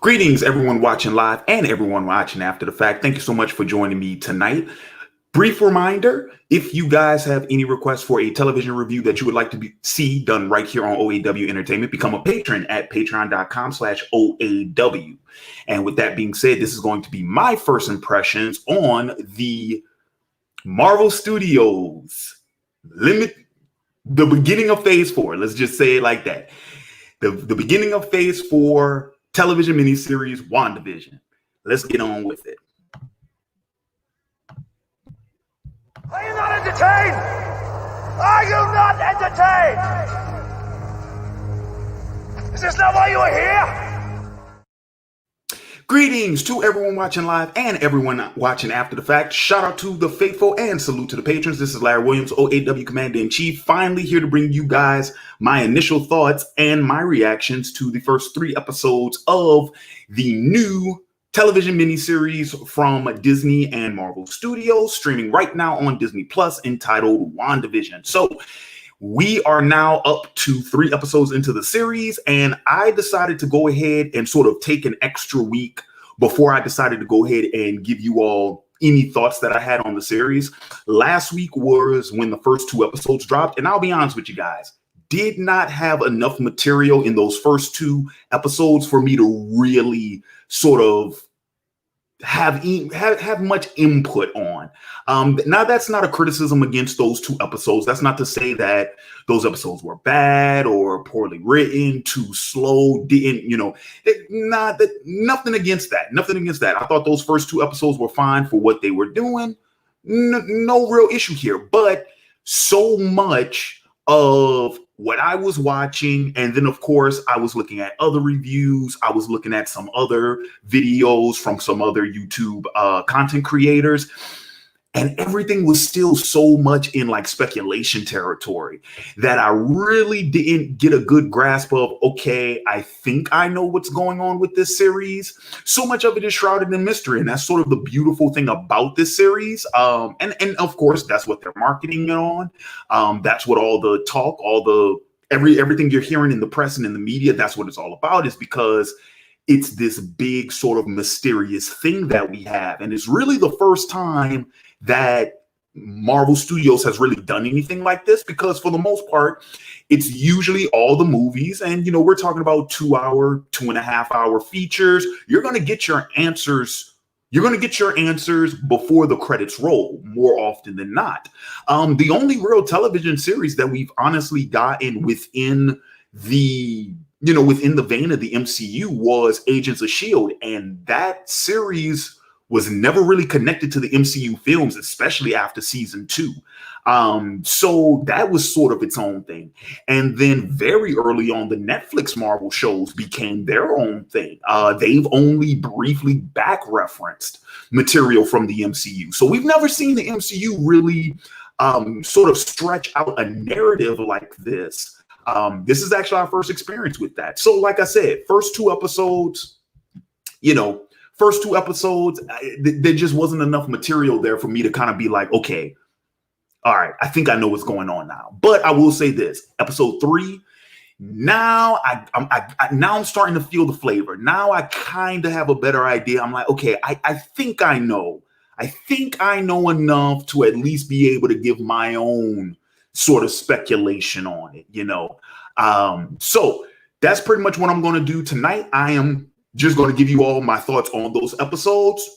Greetings, everyone watching live and everyone watching after the fact. Thank you so much for joining me tonight. Brief reminder, if you guys have any requests for a television review that you would like to see done right here on OAW Entertainment, become a patron at patreon.com/OAW. And with that being said, this is going to be my first impressions on the Marvel Studios the beginning of Phase 4. Let's just say it like that. The beginning of Phase 4 television miniseries WandaVision. Let's get on with it. Are you not entertained? Are you not entertained? Is this not why you are here? Greetings to everyone watching live and everyone watching after the fact. Shout out to the faithful and salute to the patrons. This is Larry Williams, OAW Commander-in-Chief, finally here to bring you guys my initial thoughts and my reactions to the first 3 episodes of the new television miniseries from Disney and Marvel Studios, streaming right now on Disney Plus, entitled WandaVision. So we are now up to 3 episodes into the series, and I decided to go ahead and sort of take an extra week before I decided to go ahead and give you all any thoughts that I had on the series. Last week was when the first 2 episodes dropped, and I'll be honest with you guys, did not have enough material in those first 2 episodes for me to really sort of have much input on. Now, that's not a criticism against those 2 episodes. That's not to say that those episodes were bad or poorly written, too slow, nothing against that. Nothing against that. I thought those first 2 episodes were fine for what they were doing. No real issue here. But so much of what I was watching, and then of course I was looking at other reviews, I was looking at some other videos from some other YouTube content creators, and everything was still so much in like speculation territory that I really didn't get a good grasp of, okay, I think I know what's going on with this series. So much of it is shrouded in mystery, and that's sort of the beautiful thing about this series. And of course, that's what they're marketing it on. That's what all the talk, everything you're hearing in the press and in the media, that's what it's all about, is because it's this big sort of mysterious thing that we have. And it's really the first time that Marvel Studios has really done anything like this, because for the most part, it's usually all the movies. And, we're talking about 2-hour, 2.5-hour features. You're going to get your answers. You're going to get your answers before the credits roll, more often than not. The only real television series that we've honestly gotten within the vein of the MCU was Agents of S.H.I.E.L.D. And that series was never really connected to the MCU films, especially after season 2. So that was sort of its own thing. And then very early on, the Netflix Marvel shows became their own thing. They've only briefly back referenced material from the MCU. So we've never seen the MCU really sort of stretch out a narrative like this. This is actually our first experience with that. So like I said, first 2 episodes, there just wasn't enough material there for me to kind of be like, okay, all right, I think I know what's going on now. But I will say this, episode 3, now I'm starting to feel the flavor. Now I kind of have a better idea. I'm like, okay, I think I know. I think I know enough to at least be able to give my own sort of speculation on it, So that's pretty much what I'm going to do tonight. I am just going to give you all my thoughts on those episodes,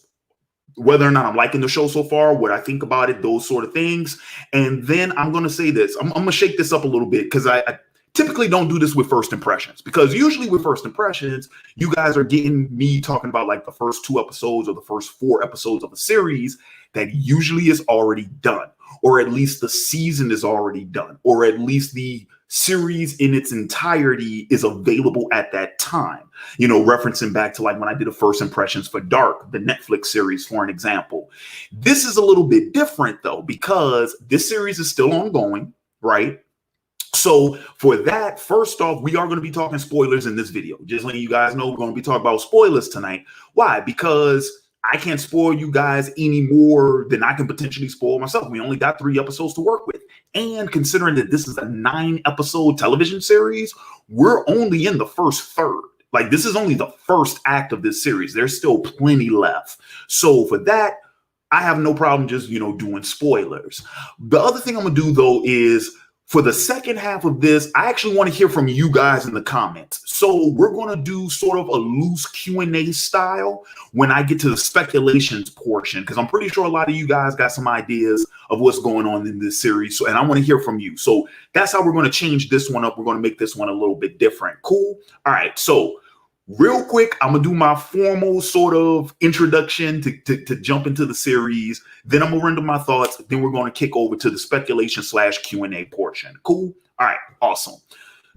whether or not I'm liking the show so far, what I think about it, those sort of things. And then I'm going to say this. I'm going to shake this up a little bit, because I typically don't do this with first impressions, because usually with first impressions, you guys are getting me talking about like the first 2 episodes or the first 4 episodes of a series that usually is already done, or at least the season is already done, or at least the series in its entirety is available at that time. Referencing back to like when I did a first impressions for Dark, the Netflix series, for an example. This is a little bit different though, because this series is still ongoing, right? So for that, first off, we are going to be talking spoilers in this video. Just letting you guys know, we're going to be talking about spoilers tonight. Why? Because I can't spoil you guys any more than I can potentially spoil myself. We only got 3 episodes to work with. And considering that this is a 9-episode television series, we're only in the first third. Like, this is only the first act of this series. There's still plenty left. So for that, I have no problem just, doing spoilers. The other thing I'm going to do, though, is for the second half of this, I actually want to hear from you guys in the comments. So we're going to do sort of a loose Q&A style when I get to the speculations portion, because I'm pretty sure a lot of you guys got some ideas of what's going on in this series. So, and I want to hear from you. So that's how we're going to change this one up. We're going to make this one a little bit different. Cool. All right. So real quick, I'm going to do my formal sort of introduction to jump into the series. Then I'm going to render my thoughts. Then we're going to kick over to the speculation/Q&A portion. Cool? All right. Awesome.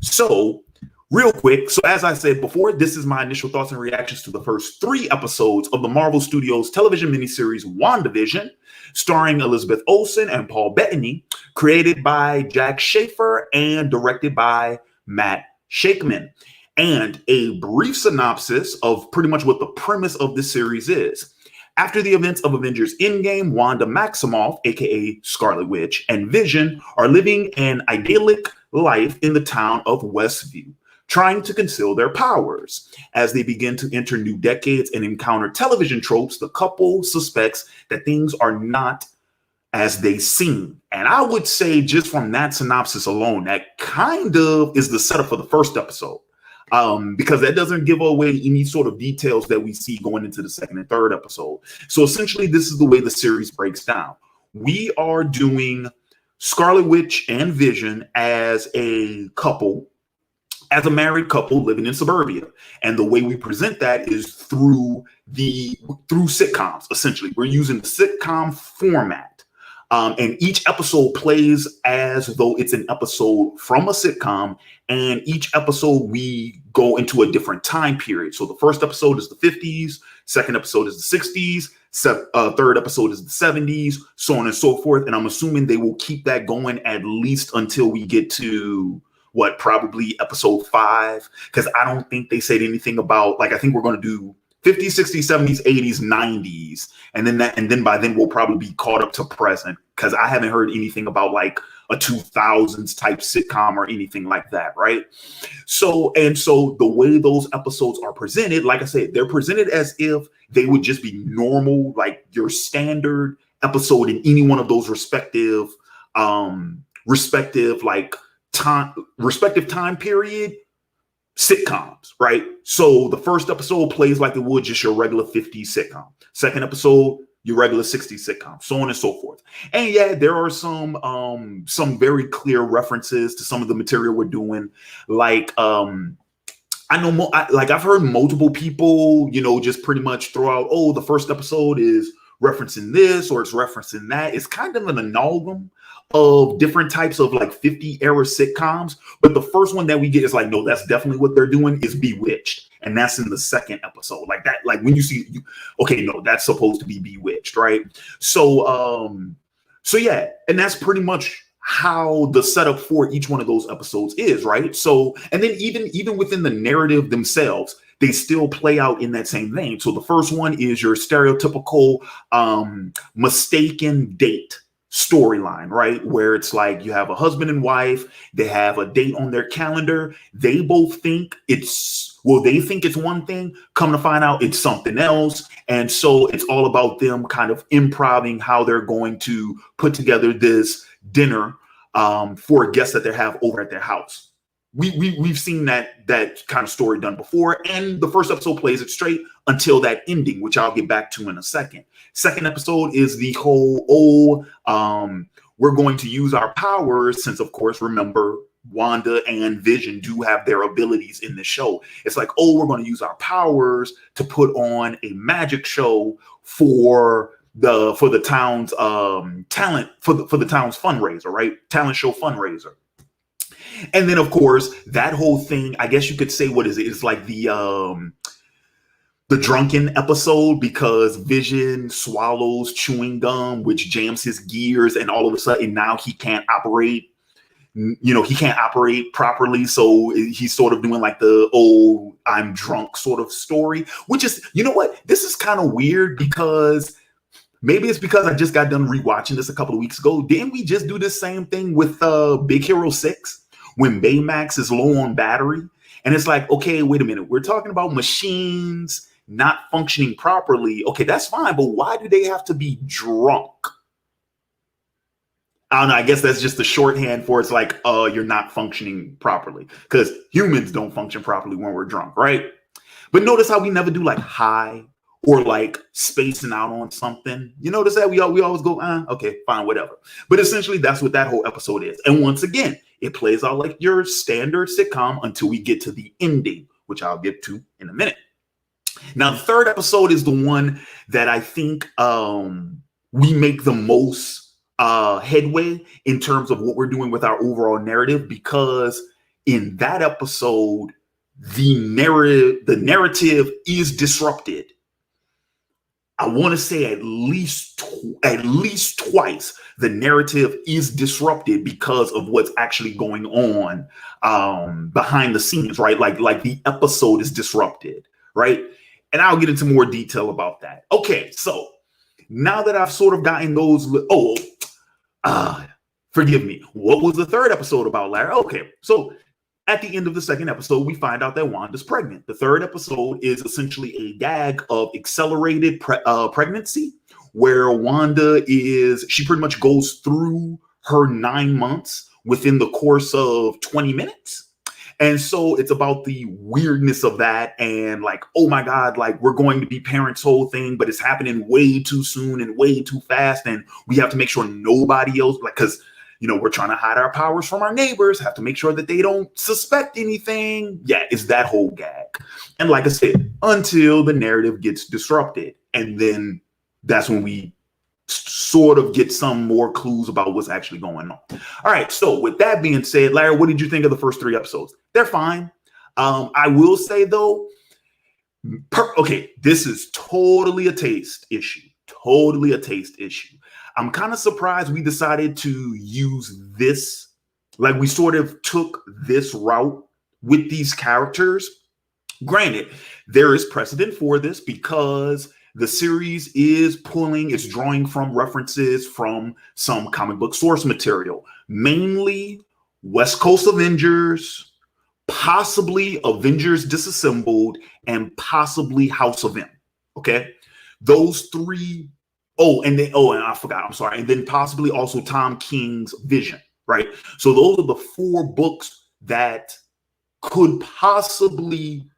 So real quick. So as I said before, this is my initial thoughts and reactions to the first 3 episodes of the Marvel Studios television miniseries WandaVision, starring Elizabeth Olsen and Paul Bettany, created by Jac Schaeffer and directed by Matt Shakman. And a brief synopsis of pretty much what the premise of this series is. After the events of Avengers Endgame, Wanda Maximoff, aka Scarlett Witch, and Vision are living an idyllic life in the town of Westview, trying to conceal their powers. As they begin to enter new decades and encounter television tropes, the couple suspects that things are not as they seem. And I would say just from that synopsis alone, that kind of is the setup for the first episode. Because that doesn't give away any sort of details that we see going into the second and third episode. So essentially, this is the way the series breaks down. We are doing Scarlet Witch and Vision as a couple, as a married couple living in suburbia. And the way we present that is through sitcoms, essentially. We're using the sitcom format. And each episode plays as though it's an episode from a sitcom. And each episode, we go into a different time period. So the first episode is the 50s, second episode is the 60s, third episode is the 70s, so on and so forth. And I'm assuming they will keep that going at least until we get to probably episode 5. Because I don't think they said anything about, I think we're going to do 50s, 60s, 70s, 80s, 90s. And then by then we'll probably be caught up to present, because I haven't heard anything about a 2000s type sitcom or anything like that, right? So the way those episodes are presented, like I said, they're presented as if they would just be normal, like your standard episode in any one of those respective time period sitcoms, right? So the first episode plays like it would just your regular 50s sitcom. Second episode, your regular 60s sitcom, so on and so forth. And yeah, there are some very clear references to some of the material we're doing. I've heard multiple people, just pretty much throw out, the first episode is referencing this or it's referencing that. It's kind of an amalgam of different types of 50 era sitcoms. But the first one that we get is no, that's definitely what they're doing, is Bewitched. And that's in the second episode. When you see, okay, no, that's supposed to be Bewitched, right? So yeah, and that's pretty much how the setup for each one of those episodes is, right? So, and then even within the narrative themselves, they still play out in that same vein. So the first one is your stereotypical mistaken date storyline, right? Where it's you have a husband and wife, they have a date on their calendar. They both think it's one thing, come to find out it's something else. And so it's all about them kind of improvising how they're going to put together this dinner for a guest that they have over at their house. We've seen that kind of story done before, and the first episode plays it straight until that ending, which I'll get back to in a second. Second episode is the whole, we're going to use our powers, since, of course, remember, Wanda and Vision do have their abilities in the show. It's we're going to use our powers to put on a magic show for the town's talent, for the town's fundraiser, right? Talent show fundraiser. And then, of course, that whole thing, I guess you could say, what is it? It's the drunken episode, because Vision swallows chewing gum, which jams his gears, and all of a sudden now he can't operate. He can't operate properly. So he's sort of doing the I'm drunk sort of story, which is, this is kind of weird, because maybe it's because I just got done rewatching this a couple of weeks ago. Didn't we just do the same thing with Big Hero 6? When Baymax is low on battery And it's like, okay, wait a minute. We're talking about machines not functioning properly. Okay, that's fine. But why do they have to be drunk? I don't know. I guess that's just the shorthand for it's like, you're not functioning properly, because humans don't function properly when we're drunk, right? But notice how we never do like high or like spacing out on something. You notice that we always go, okay, fine, whatever. But essentially, that's what that whole episode is. And once again, it plays out like your standard sitcom until we get to the ending, which I'll get to in a minute. Now, the third episode is the one that I think we make the most headway in terms of what we're doing with our overall narrative, because in that episode, the narrative is disrupted. I want to say at least twice the narrative is disrupted because of what's actually going on behind the scenes, right? Like the episode is disrupted, right? And I'll get into more detail about that. Okay, so now that I've sort of gotten those, forgive me. What was the third episode about, Larry? Okay, so at the end of the second episode, we find out that Wanda's pregnant. The third episode is essentially a gag of accelerated pregnancy, where Wanda she pretty much goes through her 9 months within the course of 20 minutes. And so it's about the weirdness of that and like, oh my God, like we're going to be parents whole thing, but it's happening way too soon and way too fast. And we have to make sure nobody else, like, because, you know, we're trying to hide our powers from our neighbors, have to make sure that they don't suspect anything. Yeah, it's that whole gag. And like I said, until the narrative gets disrupted. And then that's when we sort of get some more clues about what's actually going on. All right. So with that being said, Larry, what did you think of the first 3 episodes? They're fine. I will say though, okay, this is totally a taste issue. Totally a taste issue. I'm kind of surprised we decided to use this. Like we sort of took this route with these characters. Granted, there is precedent for this because the series is it's drawing from references from some comic book source material, mainly West Coast Avengers, possibly Avengers Disassembled, and possibly House of M. Okay. Those 3. And I forgot. I'm sorry. And then possibly also Tom King's Vision. Right. So those are the 4 books that could possibly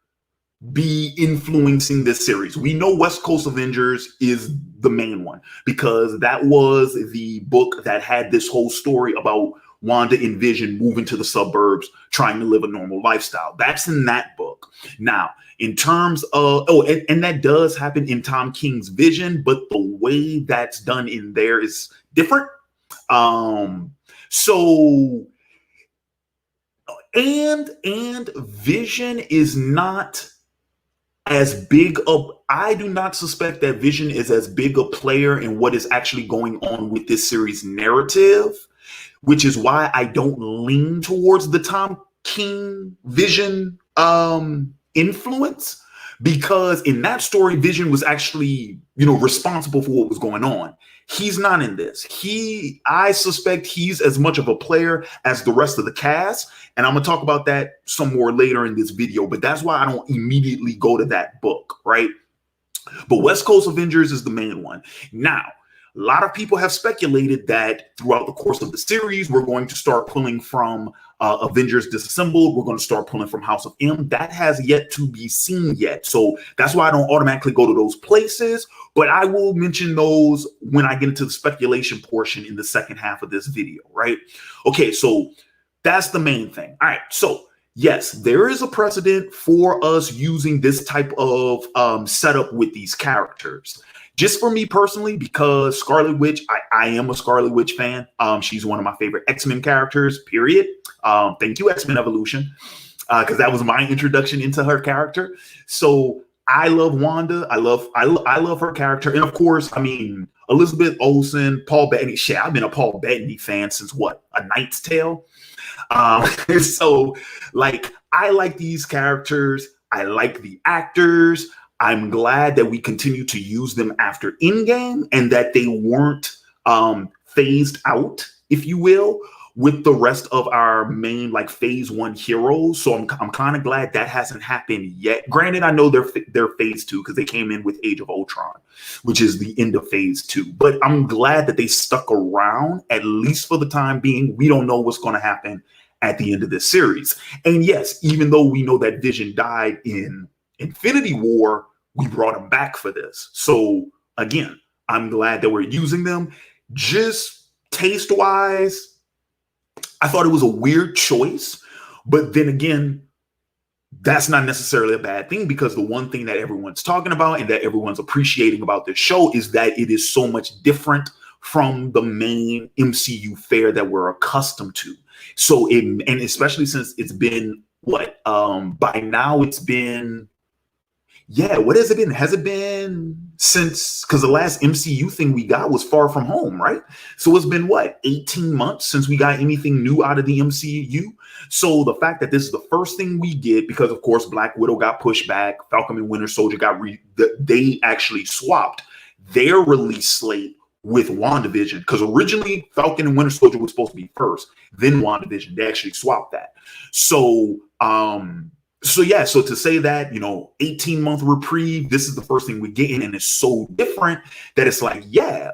be influencing this series. We know West Coast Avengers is the main one because that was the book that had this whole story about Wanda and Vision moving to the suburbs, trying to live a normal lifestyle. That's in that book. Now, in terms of, and that does happen in Tom King's Vision, but the way that's done in there is different. And Vision is not as big of, I do not suspect that Vision is as big a player in what is actually going on with this series narrative, which is why I don't lean towards the Tom King Vision influence, because in that story, Vision was actually, responsible for what was going on. He's not in this. I suspect he's as much of a player as the rest of the cast. And I'm going to talk about that some more later in this video, but that's why I don't immediately go to that book, right? But West Coast Avengers is the main one. Now, a lot of people have speculated that throughout the course of the series, we're going to start pulling from Avengers Disassembled. We're going to start pulling from House of M. That has yet to be seen yet. So that's why I don't automatically go to those places. But I will mention those when I get into the speculation portion in the second half of this video, right? Okay, so that's the main thing. All right, so yes, there is a precedent for us using this type of setup with these characters. Just for me personally, because Scarlet Witch, I am a Scarlet Witch fan. She's one of my favorite X-Men characters, period. Thank you, X-Men Evolution, because that was my introduction into her character. So I love Wanda. I love her character. And of course, I mean, Elizabeth Olsen, Paul Bettany. Shit, I've been a Paul Bettany fan since what? A Knight's Tale? So, like, I like these characters. I like the actors. I'm glad that we continue to use them after Endgame and that they weren't phased out, if you will, with the rest of our main like phase 1 heroes. So I'm kind of glad that hasn't happened yet. Granted, I know they're phase 2 because they came in with Age of Ultron, which is the end of phase 2. But I'm glad that they stuck around, at least for the time being. We don't know what's going to happen at the end of this series. And yes, even though we know that Vision died in Infinity War, we brought him back for this. So again, I'm glad that we're using them. Just taste-wise, I thought it was a weird choice, but then again, that's not necessarily a bad thing, because the one thing that everyone's talking about and that everyone's appreciating about this show is that it is so much different from the main MCU fare that we're accustomed to. So and especially since it's been by now it's been, what has it been? Has it been since, because the last MCU thing we got was Far From Home, right? So it's been 18 months since we got anything new out of the MCU. So the fact that this is the first thing we get, because of course Black Widow got pushed back, Falcon and Winter Soldier they actually swapped their release slate with WandaVision, because originally Falcon and Winter Soldier was supposed to be first, then WandaVision. They actually swapped that. So so to say that, 18-month reprieve, this is the first thing we get in, and it's so different that it's like, great,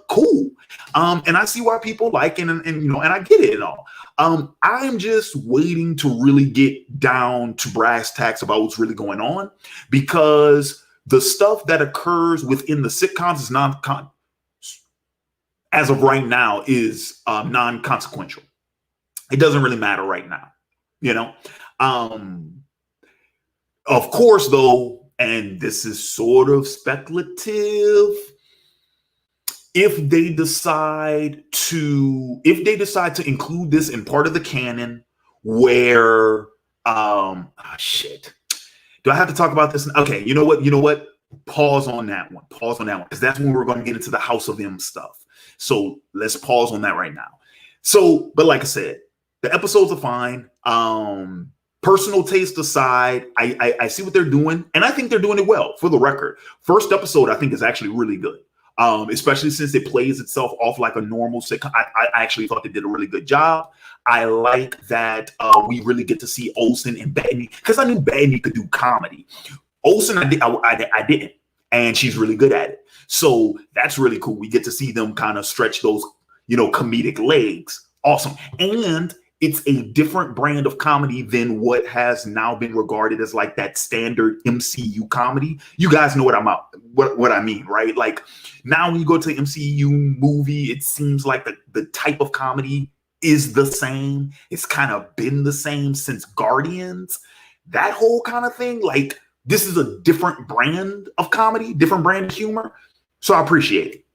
cool. And I see why people like it, and I get it and all. I'm just waiting to really get down to brass tacks about what's really going on, because the stuff that occurs within the sitcoms is as of right now is non-consequential. It doesn't really matter right now. Of course, though, and this is sort of speculative, if they decide to include this in part of the canon where, do I have to talk about this? Okay, you know what? Pause on that one, because that's when we're going to get into the House of M stuff. So let's pause on that right now. So, but like I said, the episodes are fine. Personal taste aside, I see what they're doing, and I think they're doing it well. For the record, first episode I think is actually really good, especially since it plays itself off like a normal sitcom. I actually thought they did a really good job. I like that we really get to see Olsen and Bettany, because I knew Bettany could do comedy. Olsen, I didn't, and she's really good at it. So that's really cool. We get to see them kind of stretch those, comedic legs. Awesome. And it's a different brand of comedy than what has now been regarded as like that standard MCU comedy. You guys know what I mean, right? Like now when you go to the MCU movie, it seems like the type of comedy is the same. It's kind of been the same since Guardians, that whole kind of thing. Like this is a different brand of comedy, different brand of humor. So I appreciate it.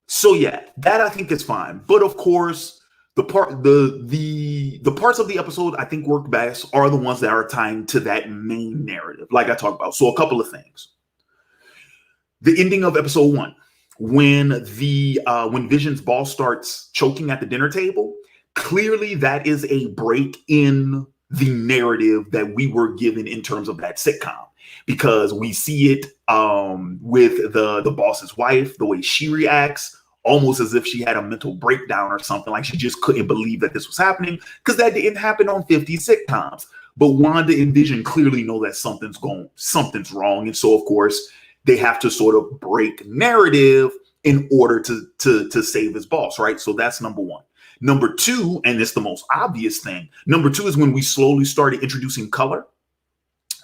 So yeah, that I think is fine. But of course, the parts of the episode I think work best are the ones that are tying to that main narrative, like I talked about. So a couple of things. The ending of episode 1, when Vision's boss starts choking at the dinner table, clearly that is a break in the narrative that we were given in terms of that sitcom, because we see it with the boss's wife, the way she reacts, almost as if she had a mental breakdown or something, like she just couldn't believe that this was happening, because that didn't happen on 50 sitcoms. But Wanda and Vision clearly know that something's wrong, and so of course they have to sort of break narrative in order to save his boss, right? So that's number 1. Number 2, and it's the most obvious thing, number 2 is when we slowly started introducing color.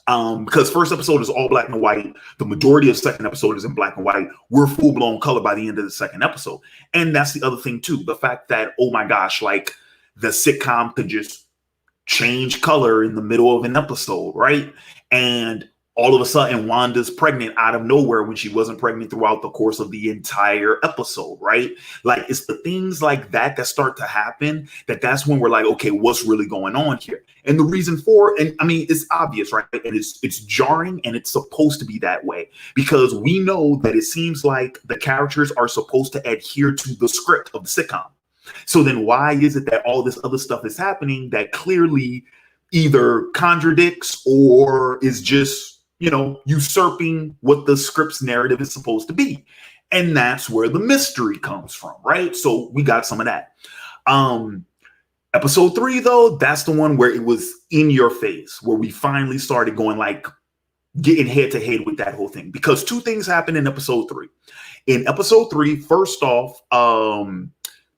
Because first episode is all black and white. The majority of second episode is in black and white. We're full-blown color by the end of the second episode. And that's the other thing too. The fact that, oh my gosh, like the sitcom could just change color in the middle of an episode, right? And all of a sudden Wanda's pregnant out of nowhere when she wasn't pregnant throughout the course of the entire episode, right? Like it's the things like that that start to happen that's when we're like, okay, what's really going on here? And the reason for, and I mean, it's obvious, right? And it's jarring, and it's supposed to be that way, because we know that it seems like the characters are supposed to adhere to the script of the sitcom. So then why is it that all this other stuff is happening that clearly either contradicts or is just, usurping what the script's narrative is supposed to be? And that's where the mystery comes from, right? So we got some of that. Episode 3, though, that's the one where it was in your face, where we finally started going like getting head to head with that whole thing. Because 2 things happened in episode 3. In episode 3, first off,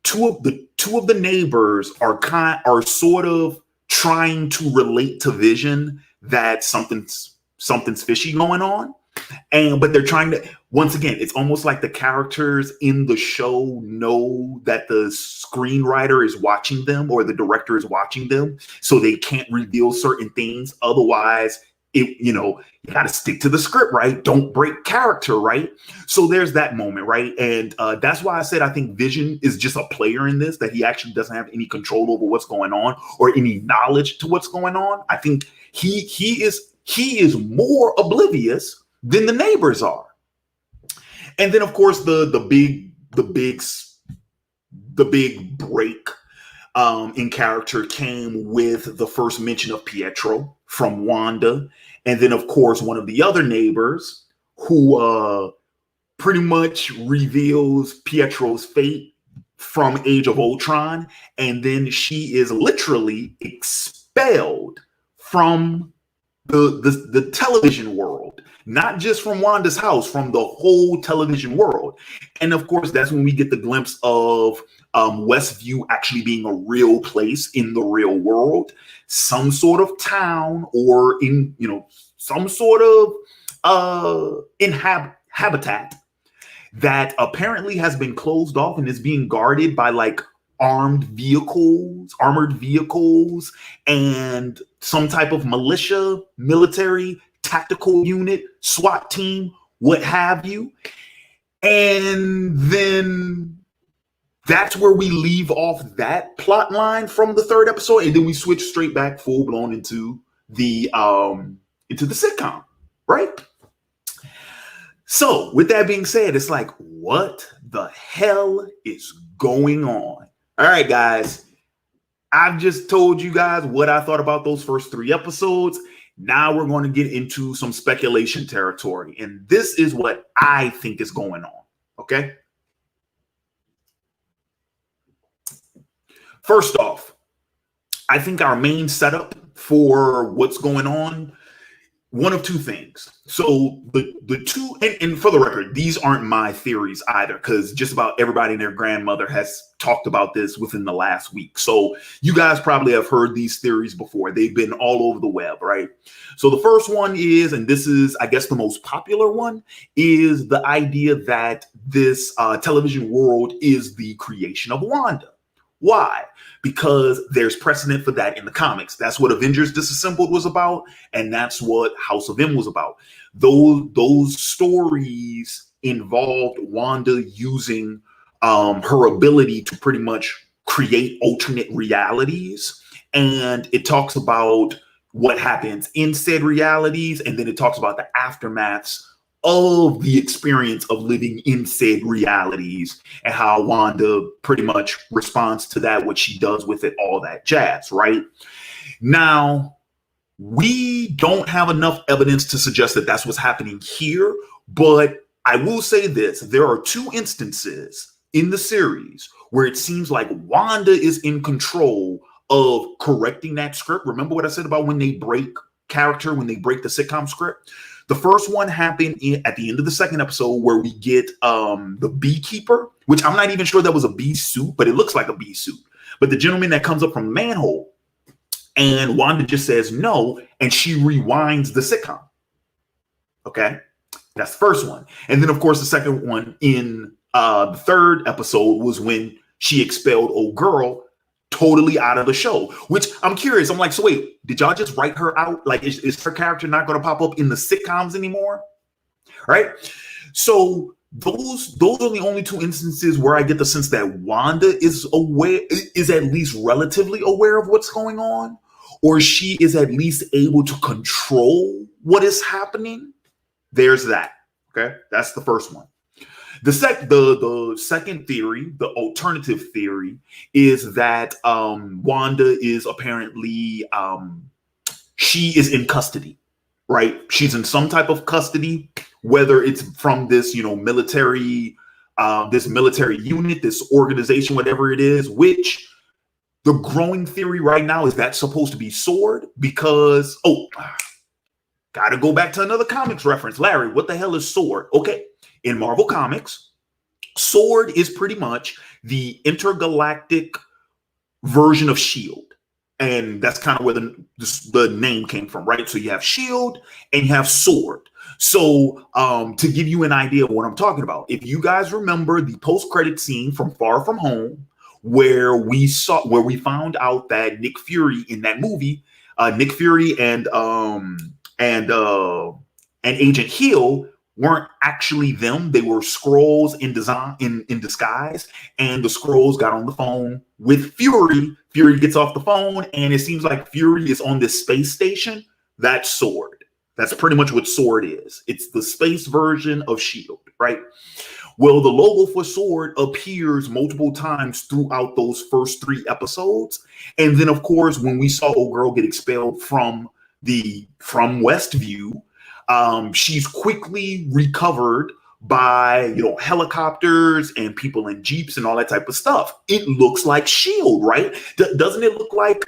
two of the neighbors are sort of trying to relate to Vision that something's fishy going on. But they're trying to, once again, it's almost like the characters in the show know that the screenwriter is watching them or the director is watching them, so they can't reveal certain things. Otherwise, you got to stick to the script, right? Don't break character, right? So there's that moment, right? And that's why I said I think Vision is just a player in this, that he actually doesn't have any control over what's going on or any knowledge to what's going on. I think he is more oblivious than the neighbors are. And then, of course, the big break in character came with the first mention of Pietro from Wanda. And then, of course, one of the other neighbors who pretty much reveals Pietro's fate from Age of Ultron. And then she is literally expelled from the television world, not just from Wanda's house, from the whole television world. And of course, that's when we get the glimpse of Westview actually being a real place in the real world, some sort of town, or in some sort of habitat that apparently has been closed off and is being guarded by like armored vehicles, and some type of militia, military, tactical unit, SWAT team, what have you. And then that's where we leave off that plot line from the 3rd episode, and then we switch straight back full blown into the sitcom, right? So with that being said, it's like, what the hell is going on? All right, guys, I've just told you guys what I thought about those first 3 episodes. Now we're going to get into some speculation territory, and this is what I think is going on, okay? First off, I think our main setup for what's going on, one of 2 things. So the two, and for the record, these aren't my theories either, because just about everybody and their grandmother has talked about this within the last week. So you guys probably have heard these theories before. They've been all over the web, right? So the first one is, and this is, I guess, the most popular one, is the idea that this television world is the creation of Wanda. Why? Because there's precedent for that in the comics. That's what Avengers Disassembled was about, and that's what House of M was about. Those stories involved Wanda using her ability to pretty much create alternate realities, and it talks about what happens in said realities, and then it talks about the aftermaths of the experience of living in said realities and how Wanda pretty much responds to that, what she does with it, all that jazz, right? Now, we don't have enough evidence to suggest that that's what's happening here, but I will say this. There are 2 instances in the series where it seems like Wanda is in control of correcting that script. Remember what I said about when they break character, when they break the sitcom script? The first one happened at the end of the 2nd episode, where we get the beekeeper, which I'm not even sure that was a bee suit, but it looks like a bee suit. But the gentleman that comes up from the manhole, and Wanda just says no, and she rewinds the sitcom. Okay, that's the first one. And then, of course, the second one in the 3rd episode was when she expelled old girl totally out of the show, which I'm curious. I'm like, so wait, did y'all just write her out? Like, is her character not going to pop up in the sitcoms anymore? Right? So those are the only 2 instances where I get the sense that Wanda is at least relatively aware of what's going on, or she is at least able to control what is happening. There's that. Okay, that's the first one. The second theory, the alternative theory, is that Wanda is apparently she is in custody, right? She's in some type of custody, whether it's from this military this military unit, this organization, whatever it is, which the growing theory right now is that's supposed to be Sword because, gotta go back to another comics reference. Larry, what the hell is Sword? Okay, in Marvel Comics, Sword is pretty much the intergalactic version of S.H.I.E.L.D. And that's kind of where the name came from, right? So you have S.H.I.E.L.D. and you have Sword. So to give you an idea of what I'm talking about, if you guys remember the post-credit scene from Far From Home, where we found out that Nick Fury in that movie, Nick Fury and Agent Hill weren't actually them. They were Skrulls in disguise, and the Skrulls got on the phone with Fury. Fury gets off the phone, and it seems like Fury is on this space station. That's Sword. That's pretty much what Sword is. It's the space version of S.H.I.E.L.D., right? Well, the logo for Sword appears multiple times throughout those first 3 episodes. And then, of course, when we saw old girl get expelled from Westview, she's quickly recovered by helicopters and people in jeeps and all that type of stuff. It looks like S.H.I.E.L.D., right? Doesn't it look like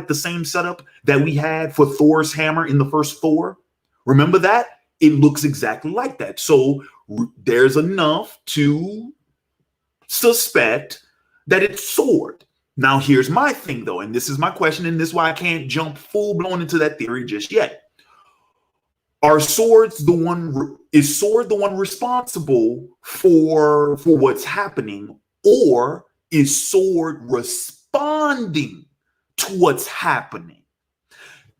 the same setup that we had for Thor's hammer in the first Thor? Remember that? It looks exactly like that. So there's enough to suspect that it's Sword. Now here's my thing though, and this is my question, and this is why I can't jump full blown into that theory just yet. Is Sword the one responsible for what's happening, or is Sword responding to what's happening?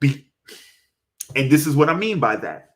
And this is what I mean by that.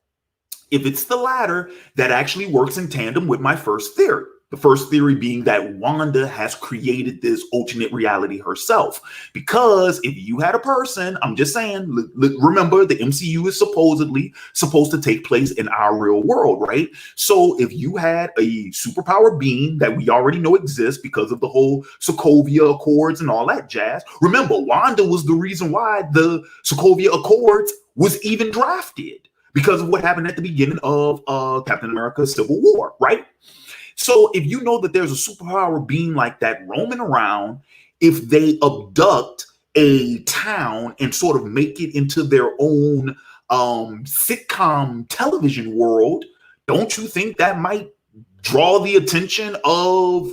If it's the latter, that actually works in tandem with my first theory. The first theory being that Wanda has created this alternate reality herself. Because if you had a person, I'm just saying, remember the MCU is supposedly supposed to take place in our real world, right? So if you had a superpower being that we already know exists because of the whole Sokovia Accords and all that jazz. Remember, Wanda was the reason why the Sokovia Accords was even drafted because of what happened at the beginning of Captain America Civil War, right? So if you know that there's a superpower being like that roaming around, if they abduct a town and sort of make it into their own sitcom television world, don't you think that might draw the attention of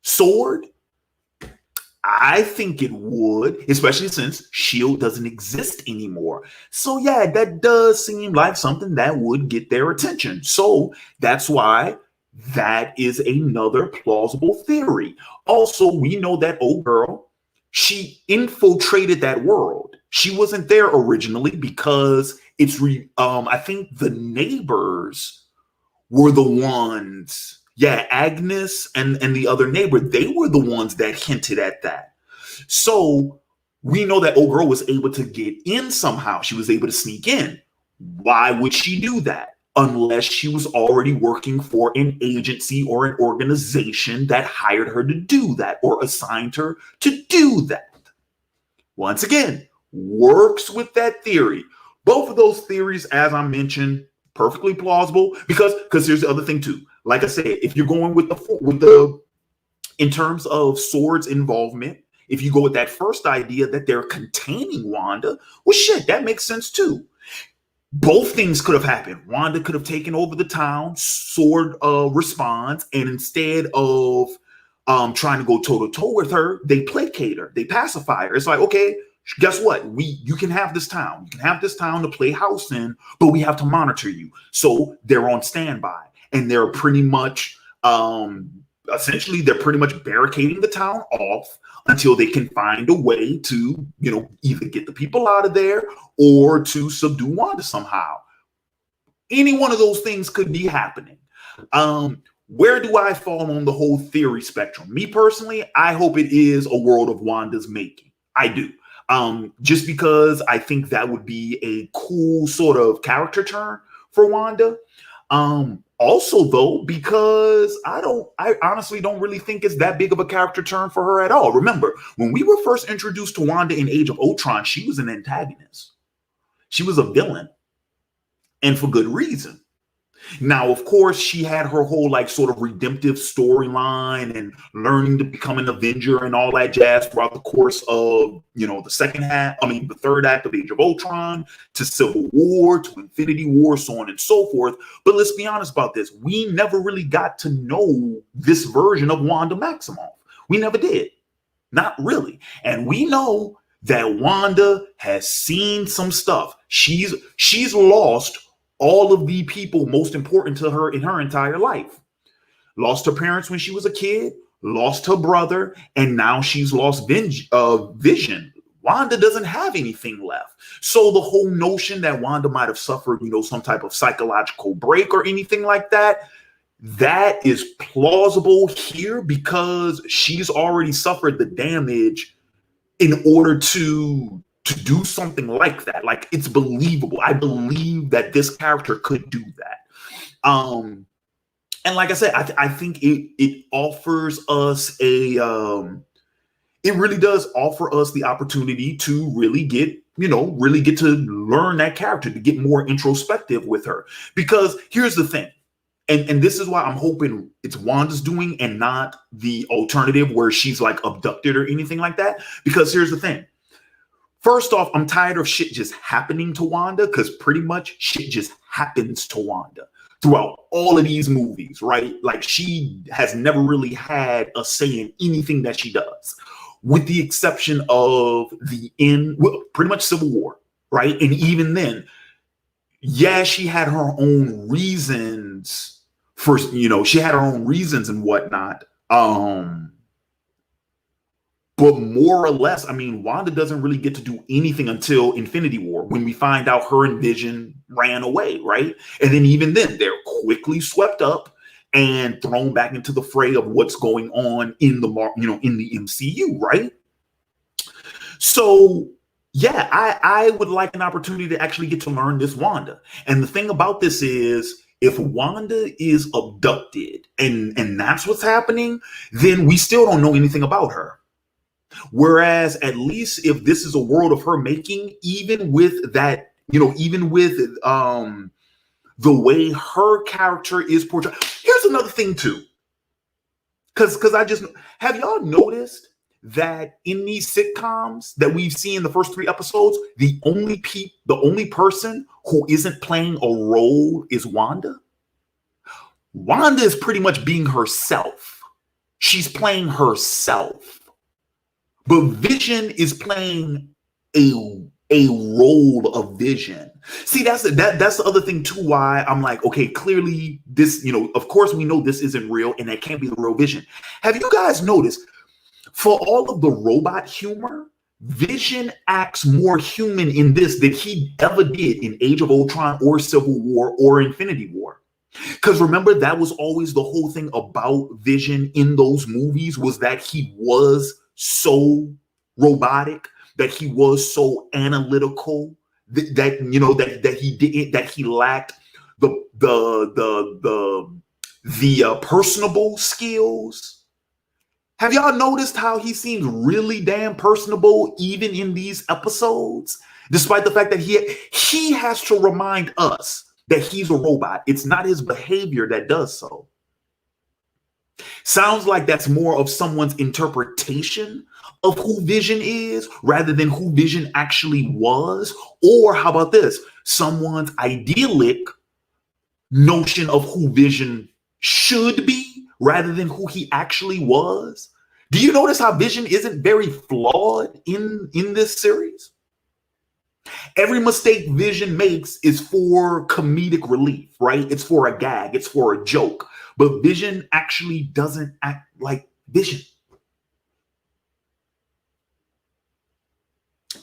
Sword? I think it would, especially since S.H.I.E.L.D. doesn't exist anymore. So yeah, that does seem like something that would get their attention. So that's why that is another plausible theory. Also, we know that old girl, she infiltrated that world. She wasn't there originally because I think the neighbors were the ones. Yeah, Agnes and the other neighbor, they were the ones that hinted at that. So we know that old girl was able to get in somehow. She was able to sneak in. Why would she do that? Unless she was already working for an agency or an organization that hired her to do that or assigned her to do that. Once again, works with that theory. Both of those theories, as I mentioned, perfectly plausible because here's the other thing too. Like I said, if you're going with the in terms of Sword's involvement, if you go with that first idea that they're containing Wanda, well, shit, that makes sense too. Both things could have happened. Wanda could have taken over the town. Sword responds, and instead of trying to go toe to toe with her, they placate her. They pacify her. It's like, okay, guess what? You can have this town. You can have this town to play house in, but we have to monitor you. So they're on standby, and they're pretty much essentially they're pretty much barricading the town off until they can find a way to, either get the people out of there or to subdue Wanda somehow. Any one of those things could be happening. Where do I fall on the whole theory spectrum? Me personally, I hope it is a world of Wanda's making. I do. Just because I think that would be a cool sort of character turn for Wanda. Also, though, because I honestly don't really think it's that big of a character turn for her at all. Remember, when we were first introduced to Wanda in Age of Ultron, she was an antagonist. She was a villain, and for good reason. Now, of course, she had her whole like sort of redemptive storyline and learning to become an Avenger and all that jazz throughout the course of, the third act of Age of Ultron to Civil War to Infinity War, so on and so forth. But let's be honest about this. We never really got to know this version of Wanda Maximoff. We never did. Not really. And we know that Wanda has seen some stuff. She's lost all of the people most important to her in her entire life. Lost her parents when she was a kid, lost her brother, and now she's lost Vision. Wanda doesn't have anything left. So the whole notion that Wanda might have suffered, some type of psychological break or anything like that, that is plausible here because she's already suffered the damage in order to do something like that. Like, it's believable. I believe that this character could do that. And like I said, I think it offers us it really does offer us the opportunity to really get to learn that character, to get more introspective with her. Because here's the thing, and this is why I'm hoping it's Wanda's doing and not the alternative where she's like abducted or anything like that. Because here's the thing. First off, I'm tired of shit just happening to Wanda, because pretty much shit just happens to Wanda throughout all of these movies, right? Like, she has never really had a say in anything that she does, with the exception of pretty much Civil War, right? And even then, yeah, she had her own reasons and whatnot. But more or less, Wanda doesn't really get to do anything until Infinity War, when we find out her and Vision ran away, right? And then even then, they're quickly swept up and thrown back into the fray of what's going on in the MCU, right? So yeah, I would like an opportunity to actually get to learn this Wanda. And the thing about this is, if Wanda is abducted and that's what's happening, then we still don't know anything about her. Whereas at least if this is a world of her making, even with that, even with the way her character is portrayed. Here's another thing too. Because have y'all noticed that in these sitcoms that we've seen in the first 3 episodes, the only person who isn't playing a role is Wanda? Wanda is pretty much being herself. She's playing herself. But Vision is playing a role of Vision. See, that's the other thing too, why I'm like, okay, clearly this, of course we know this isn't real and that can't be the real Vision. Have you guys noticed, for all of the robot humor, Vision acts more human in this than he ever did in Age of Ultron or Civil War or Infinity War. Because remember, that was always the whole thing about Vision in those movies, was that he was so robotic, that he was so analytical, that he lacked the personable skills. Have y'all noticed how he seems really damn personable even in these episodes, despite the fact that he has to remind us that he's a robot? It's not his behavior that does so. Sounds like that's more of someone's interpretation of who Vision is rather than who Vision actually was. Or how about this? Someone's idyllic notion of who Vision should be rather than who he actually was. Do you notice how Vision isn't very flawed in this series? Every mistake Vision makes is for comedic relief, right? It's for a gag, it's for a joke. But Vision actually doesn't act like Vision.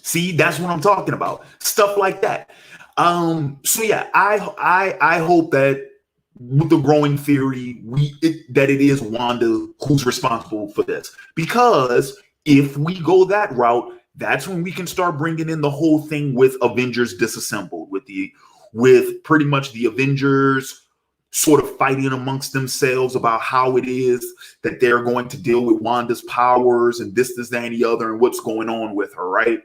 See, that's what I'm talking about. Stuff like that. So yeah, I hope that with the growing theory, that it is Wanda who's responsible for this. Because if we go that route, that's when we can start bringing in the whole thing with Avengers Disassembled, with pretty much the Avengers sort of fighting amongst themselves about how it is that they're going to deal with Wanda's powers and this, that, and the other, and what's going on with her, right?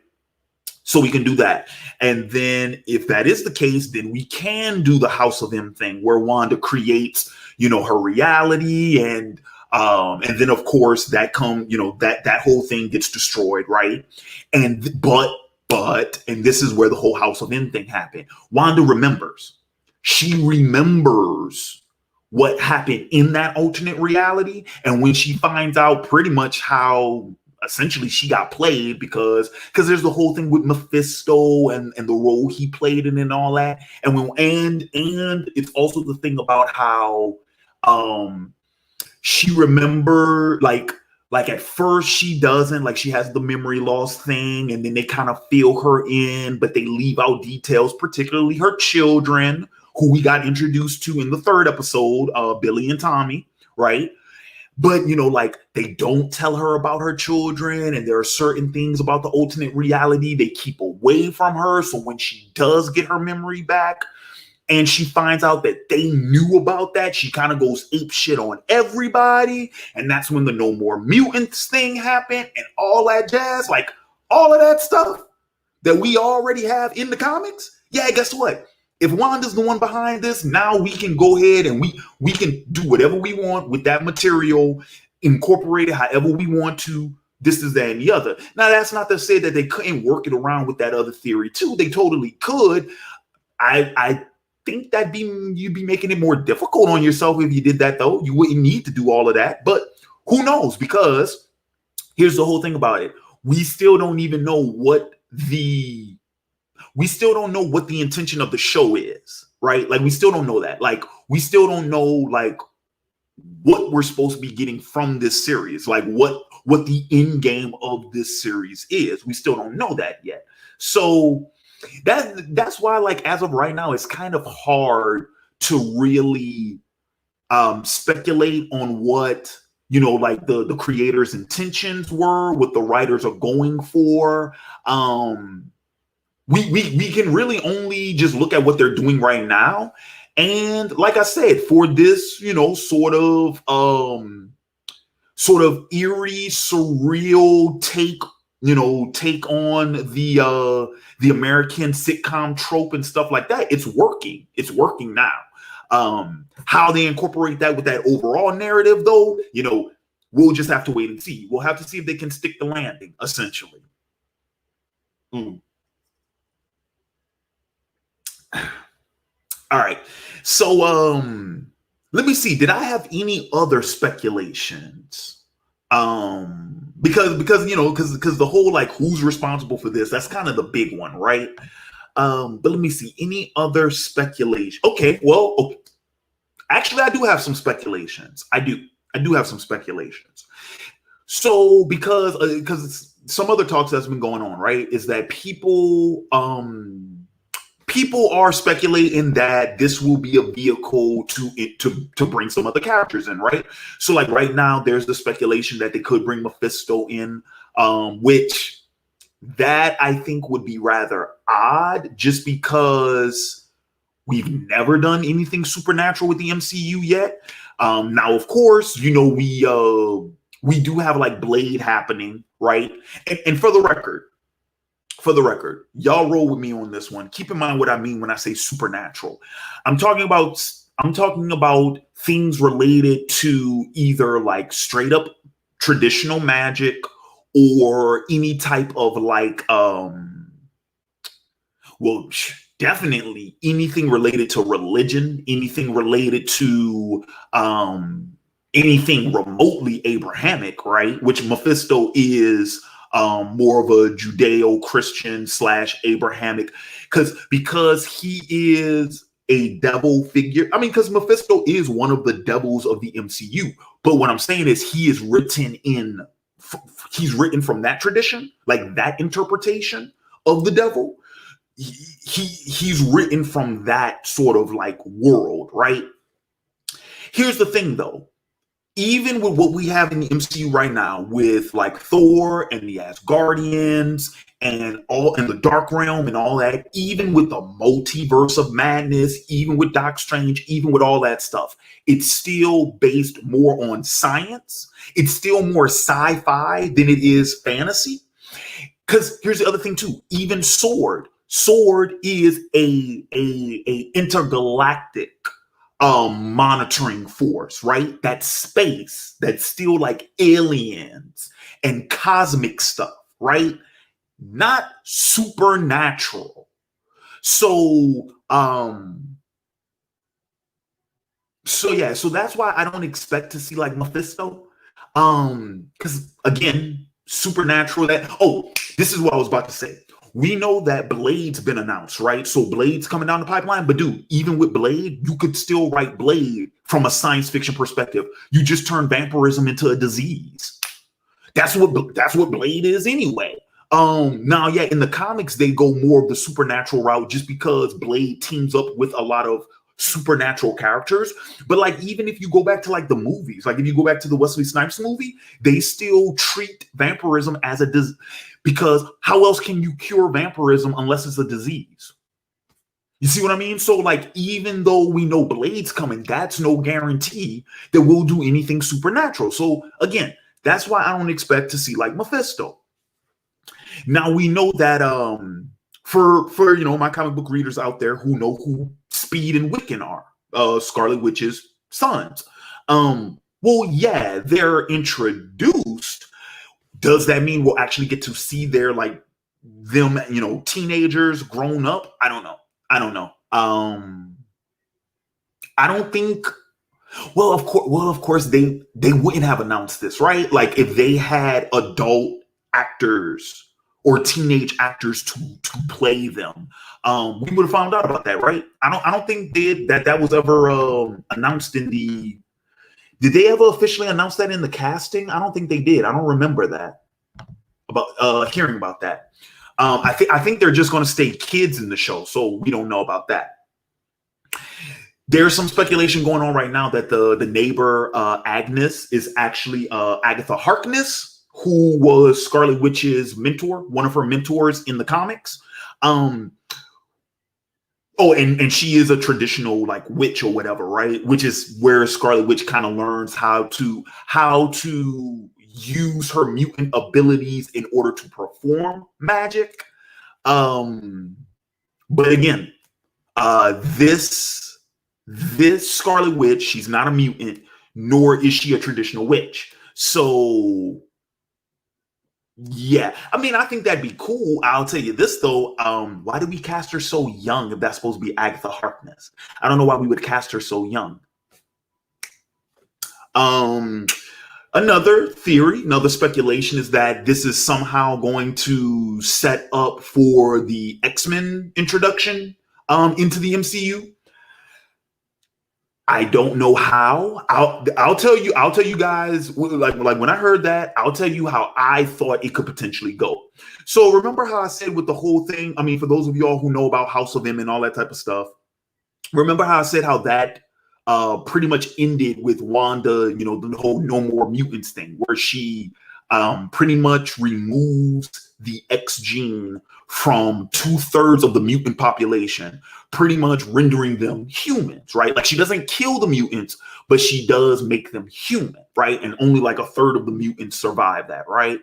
So we can do that. And then if that is the case, then we can do the House of M thing where Wanda creates, her reality, and then of course that that whole thing gets destroyed, right? But and this is where the whole House of M thing happened. Wanda remembers. She remembers what happened in that alternate reality. And when she finds out pretty much how essentially she got played, because there's the whole thing with Mephisto and the role he played in and all that. And it's also the thing about how she remember like at first she doesn't, like she has the memory loss thing, and then they kind of fill her in, but they leave out details, particularly her children, who we got introduced to in the third episode, Billy and Tommy, right? But like they don't tell her about her children, and there are certain things about the alternate reality they keep away from her. So when she does get her memory back, and she finds out that they knew about that, she kind of goes ape shit on everybody. And that's when the No More Mutants thing happened and all that jazz, like all of that stuff that we already have in the comics. Yeah, guess what? If Wanda's the one behind this, now we can go ahead and we can do whatever we want with that material, incorporate it however we want to. This is that and the other. Now, that's not to say that they couldn't work it around with that other theory too. They totally could. I think you'd be making it more difficult on yourself if you did that, though. You wouldn't need to do all of that, but who knows? Because here's the whole thing about it. We still don't even know what the intention of the show is, right? Like, we still don't know that. Like, we still don't know, like, what we're supposed to be getting from this series, like what the end game of this series is. We still don't know that yet. So that's why, like, as of right now, it's kind of hard to really speculate on what, like the creators' intentions were, what the writers are going for. We can really only just look at what they're doing right now. And like I said, for this, sort of eerie, surreal take on the American sitcom trope and stuff like that, it's working. It's working now. How they incorporate that with that overall narrative, though, we'll just have to wait and see. We'll have to see if they can stick the landing, essentially. All right. So let me see. Did I have any other speculations? Because the whole, like, who's responsible for this, that's kind of the big one, right? But let me see. Any other speculation? Okay, well, okay. Actually, I do have some speculations. I do have some speculations. So because some other talks that's been going on, right, is that people are speculating that this will be a vehicle to bring some other characters in, right? So, like, right now, there's the speculation that they could bring Mephisto in, which that I think would be rather odd, just because we've never done anything supernatural with the MCU yet. Now, of course, we do have, like, Blade happening, right? And for the record, y'all roll with me on this one. Keep in mind what I mean when I say supernatural. I'm talking about things related to either, like, straight up traditional magic, or any type of, like, definitely anything related to religion, anything related to anything remotely Abrahamic, right? Which Mephisto is more of a Judeo-Christian / Abrahamic, because he is a devil figure. I mean, because Mephisto is one of the devils of the MCU. But what I'm saying is he's written from that tradition, like that interpretation of the devil. He's written from that sort of, like, world, right? Here's the thing, though. Even with what we have in the MCU right now, with, like, Thor and the Asgardians and the Dark Realm and all that, even with the multiverse of madness, even with Doc Strange, even with all that stuff, it's still based more on science. It's still more sci-fi than it is fantasy. because here's the other thing too. Even Sword is a intergalactic monitoring force, right? That's space, that's still like aliens and cosmic stuff, right? Not supernatural. So that's why I don't expect to see like Mephisto. Because again, supernatural this is what I was about to say. We know that Blade's been announced, right? So Blade's coming down the pipeline. But dude, even with Blade, you could still write Blade from a science fiction perspective. You just turn vampirism into a disease. That's what Blade is anyway. Now, yeah, in the comics, they go more of the supernatural route just because Blade teams up with a lot of supernatural characters. But like, even if you go back to like the movies, like if you go back to the Wesley Snipes movie, they still treat vampirism as a disease, because how else can you cure vampirism unless it's a disease? You see what I mean? So like, even though we know Blade's coming, that's no guarantee that we'll do anything supernatural. So again, that's why I don't expect to see like Mephisto. Now we know that for my comic book readers out there who know who Speed and Wiccan are, Scarlet Witch's sons. Well, yeah, they're introduced. Does that mean we'll actually get to see their like them, teenagers grown up? I don't know. I don't think. Well, of course, they wouldn't have announced this, right? Like if they had adult actors or teenage actors to play them, we would have found out about that, right? I don't think that was ever announced in the. Did they ever officially announce that in the casting? I don't think they did. I don't remember that about hearing about that. I think they're just going to stay kids in the show, so we don't know about that. There's some speculation going on right now that the neighbor Agnes is actually Agatha Harkness, who was Scarlet Witch's mentor, one of her mentors in the comics. And she is a traditional like witch or whatever, right? Which is where Scarlet Witch kind of learns how to use her mutant abilities in order to perform magic. But again, this Scarlet Witch, she's not a mutant, nor is she a traditional witch. So yeah, I mean, I think that'd be cool. I'll tell you this though, why did we cast her so young if that's supposed to be Agatha Harkness? I don't know why we would cast her so young. Another theory, another speculation is that this is somehow going to set up for the X-Men introduction into the MCU. I don't know how. I'll tell you guys, like when I heard that, I'll tell you how I thought it could potentially go. So remember how I said with the whole thing, I mean, for those of y'all who know about House of M and all that type of stuff, remember how I said how that pretty much ended with Wanda, the whole no more mutants thing, where she pretty much removes the X gene from 2/3 of the mutant population, pretty much rendering them humans, right? Like she doesn't kill the mutants, but she does make them human, right? And only like 1/3 of the mutants survive that, right?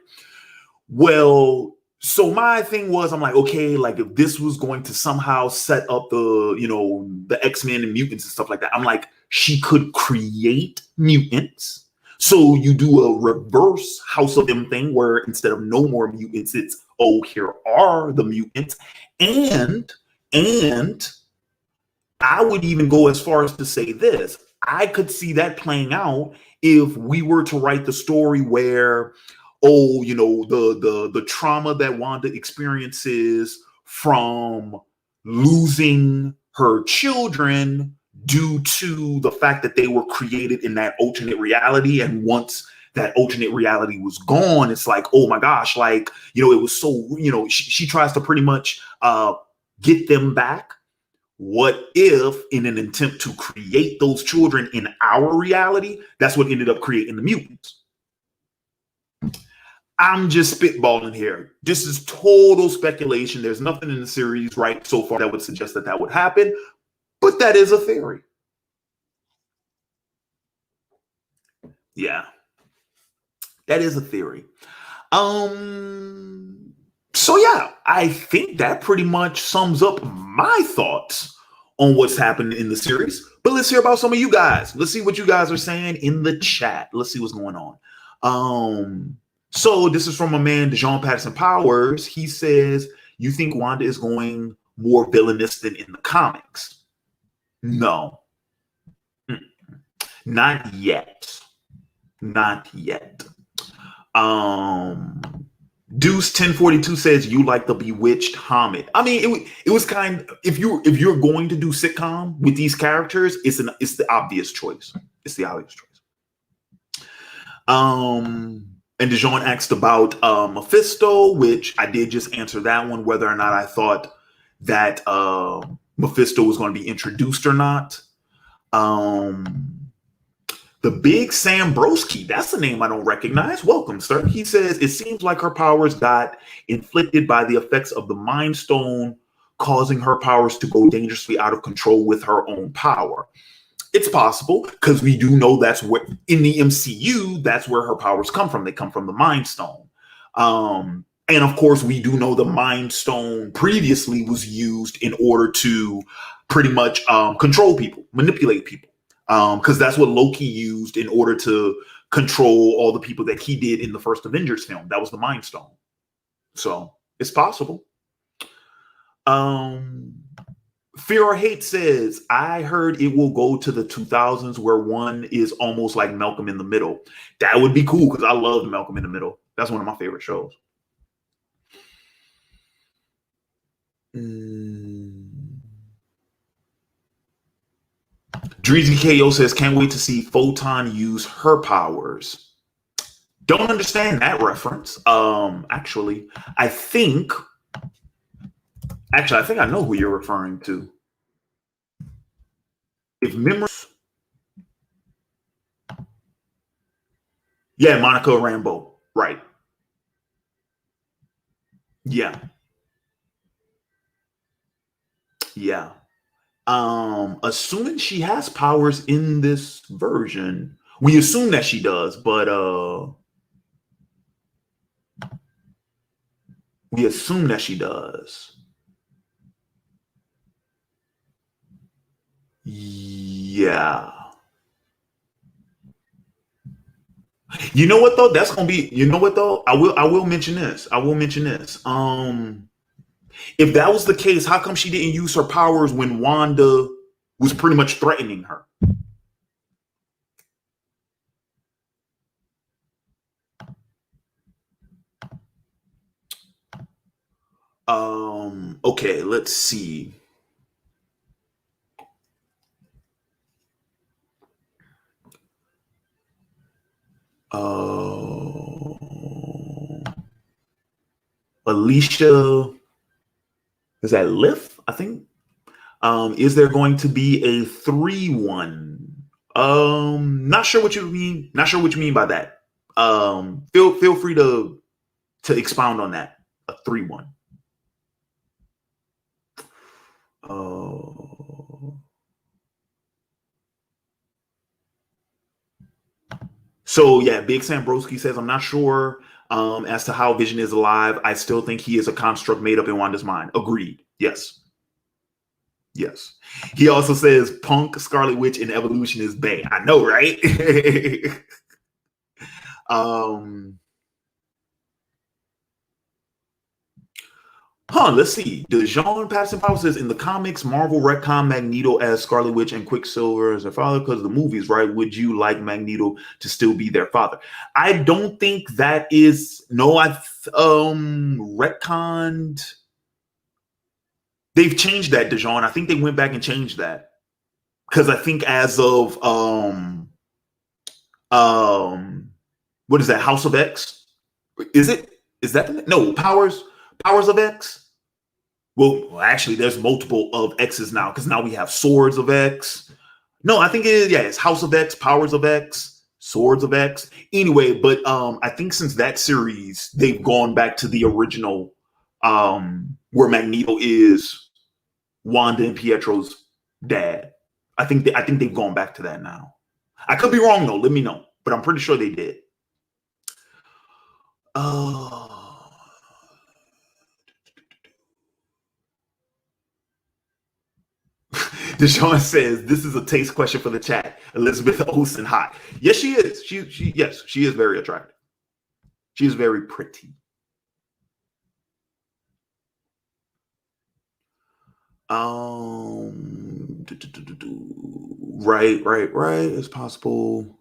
Well, so my thing was, I'm like, okay, like if this was going to somehow set up the X-Men and mutants and stuff like that, I'm like, she could create mutants. So you do a reverse House of M thing where instead of no more mutants, it's, oh, here are the mutants. And I would even go as far as to say this. I could see that playing out if we were to write the story where, the trauma that Wanda experiences from losing her children due to the fact that they were created in that alternate reality. And once that alternate reality was gone, it's like, oh my gosh, like, it was so, she tries to pretty much get them back. What if in an attempt to create those children in our reality, that's what ended up creating the mutants? I'm just spitballing here. This is total speculation. There's nothing in the series right so far that would suggest that would happen, but that is a theory. Yeah, that is a theory. So yeah, I think that pretty much sums up my thoughts on what's happening in the series. But let's hear about some of you guys. Let's see what you guys are saying in the chat. Let's see what's going on. So this is from a man, Dejon Patterson Powers. He says, you think Wanda is going more villainous than in the comics? No. Not yet. Not yet. Deuce 1042 says you like the Bewitched Hamid. I mean, it was kind of, if you're going to do sitcom with these characters, it's the obvious choice. It's the obvious choice. And Dijon asked about Mephisto, which I did just answer that one, whether or not I thought that Mephisto was going to be introduced or not. The Big Sam Broski, that's a name I don't recognize. Welcome, sir. He says, it seems like her powers got inflicted by the effects of the Mind Stone, causing her powers to go dangerously out of control with her own power. It's possible, because we do know that's where, in the MCU, that's where her powers come from. They come from the Mind Stone. And of course, we do know the Mind Stone previously was used in order to pretty much control people, manipulate people. Because that's what Loki used in order to control all the people that he did in the first Avengers film. That was the Mind Stone. So it's possible. Fear or Hate says, I heard it will go to the 2000s where one is almost like Malcolm in the Middle. That would be cool because I love Malcolm in the Middle. That's one of my favorite shows. Dreezy KO says, can't wait to see Photon use her powers. Don't understand that reference. Actually, I think I know who you're referring to. If memories, yeah, Monica Rambeau, right? Yeah, yeah. Assuming she has powers in this version, we assume that she does, but we assume that she does. Yeah. You know what though? That's gonna be. You know what though? I will mention this. If that was the case, how come she didn't use her powers when Wanda was pretty much threatening her? Okay, let's see. Alicia, is that Liff? I think. Is there going to be a 3-1? Not sure what you mean. Not sure what you mean by that. Feel free to expound on that. A 3-1. So yeah, Big Sam Broski says, I'm not sure as to how Vision is alive. I still think he is a construct made up in Wanda's mind. Agreed. Yes. Yes. He also says Punk, Scarlet Witch, and Evolution is bae. I know, right? Let's see. DeJean Patterson Powell says, in the comics, Marvel retcon Magneto as Scarlet Witch and Quicksilver as their father because of the movies, right? Would you like Magneto to still be their father? I don't think that is, no, I've retconned. They've changed that, DeJean. I think they went back and changed that. Because I think as of, what is that, House of X? Is it? Is that, no, Powers of X? Well, actually, there's multiple of X's now because now we have Swords of X. No, I think it is. Yeah, it's House of X, Powers of X, Swords of X. Anyway, but I think since that series, they've gone back to the original where Magneto is Wanda and Pietro's dad. I think they've gone back to that now. I could be wrong though. Let me know, but I'm pretty sure they did. Deshaun says this is a taste question for the chat. Elizabeth Olsen hot. Yes, she is. She is very attractive. She is very pretty. Right. It's possible.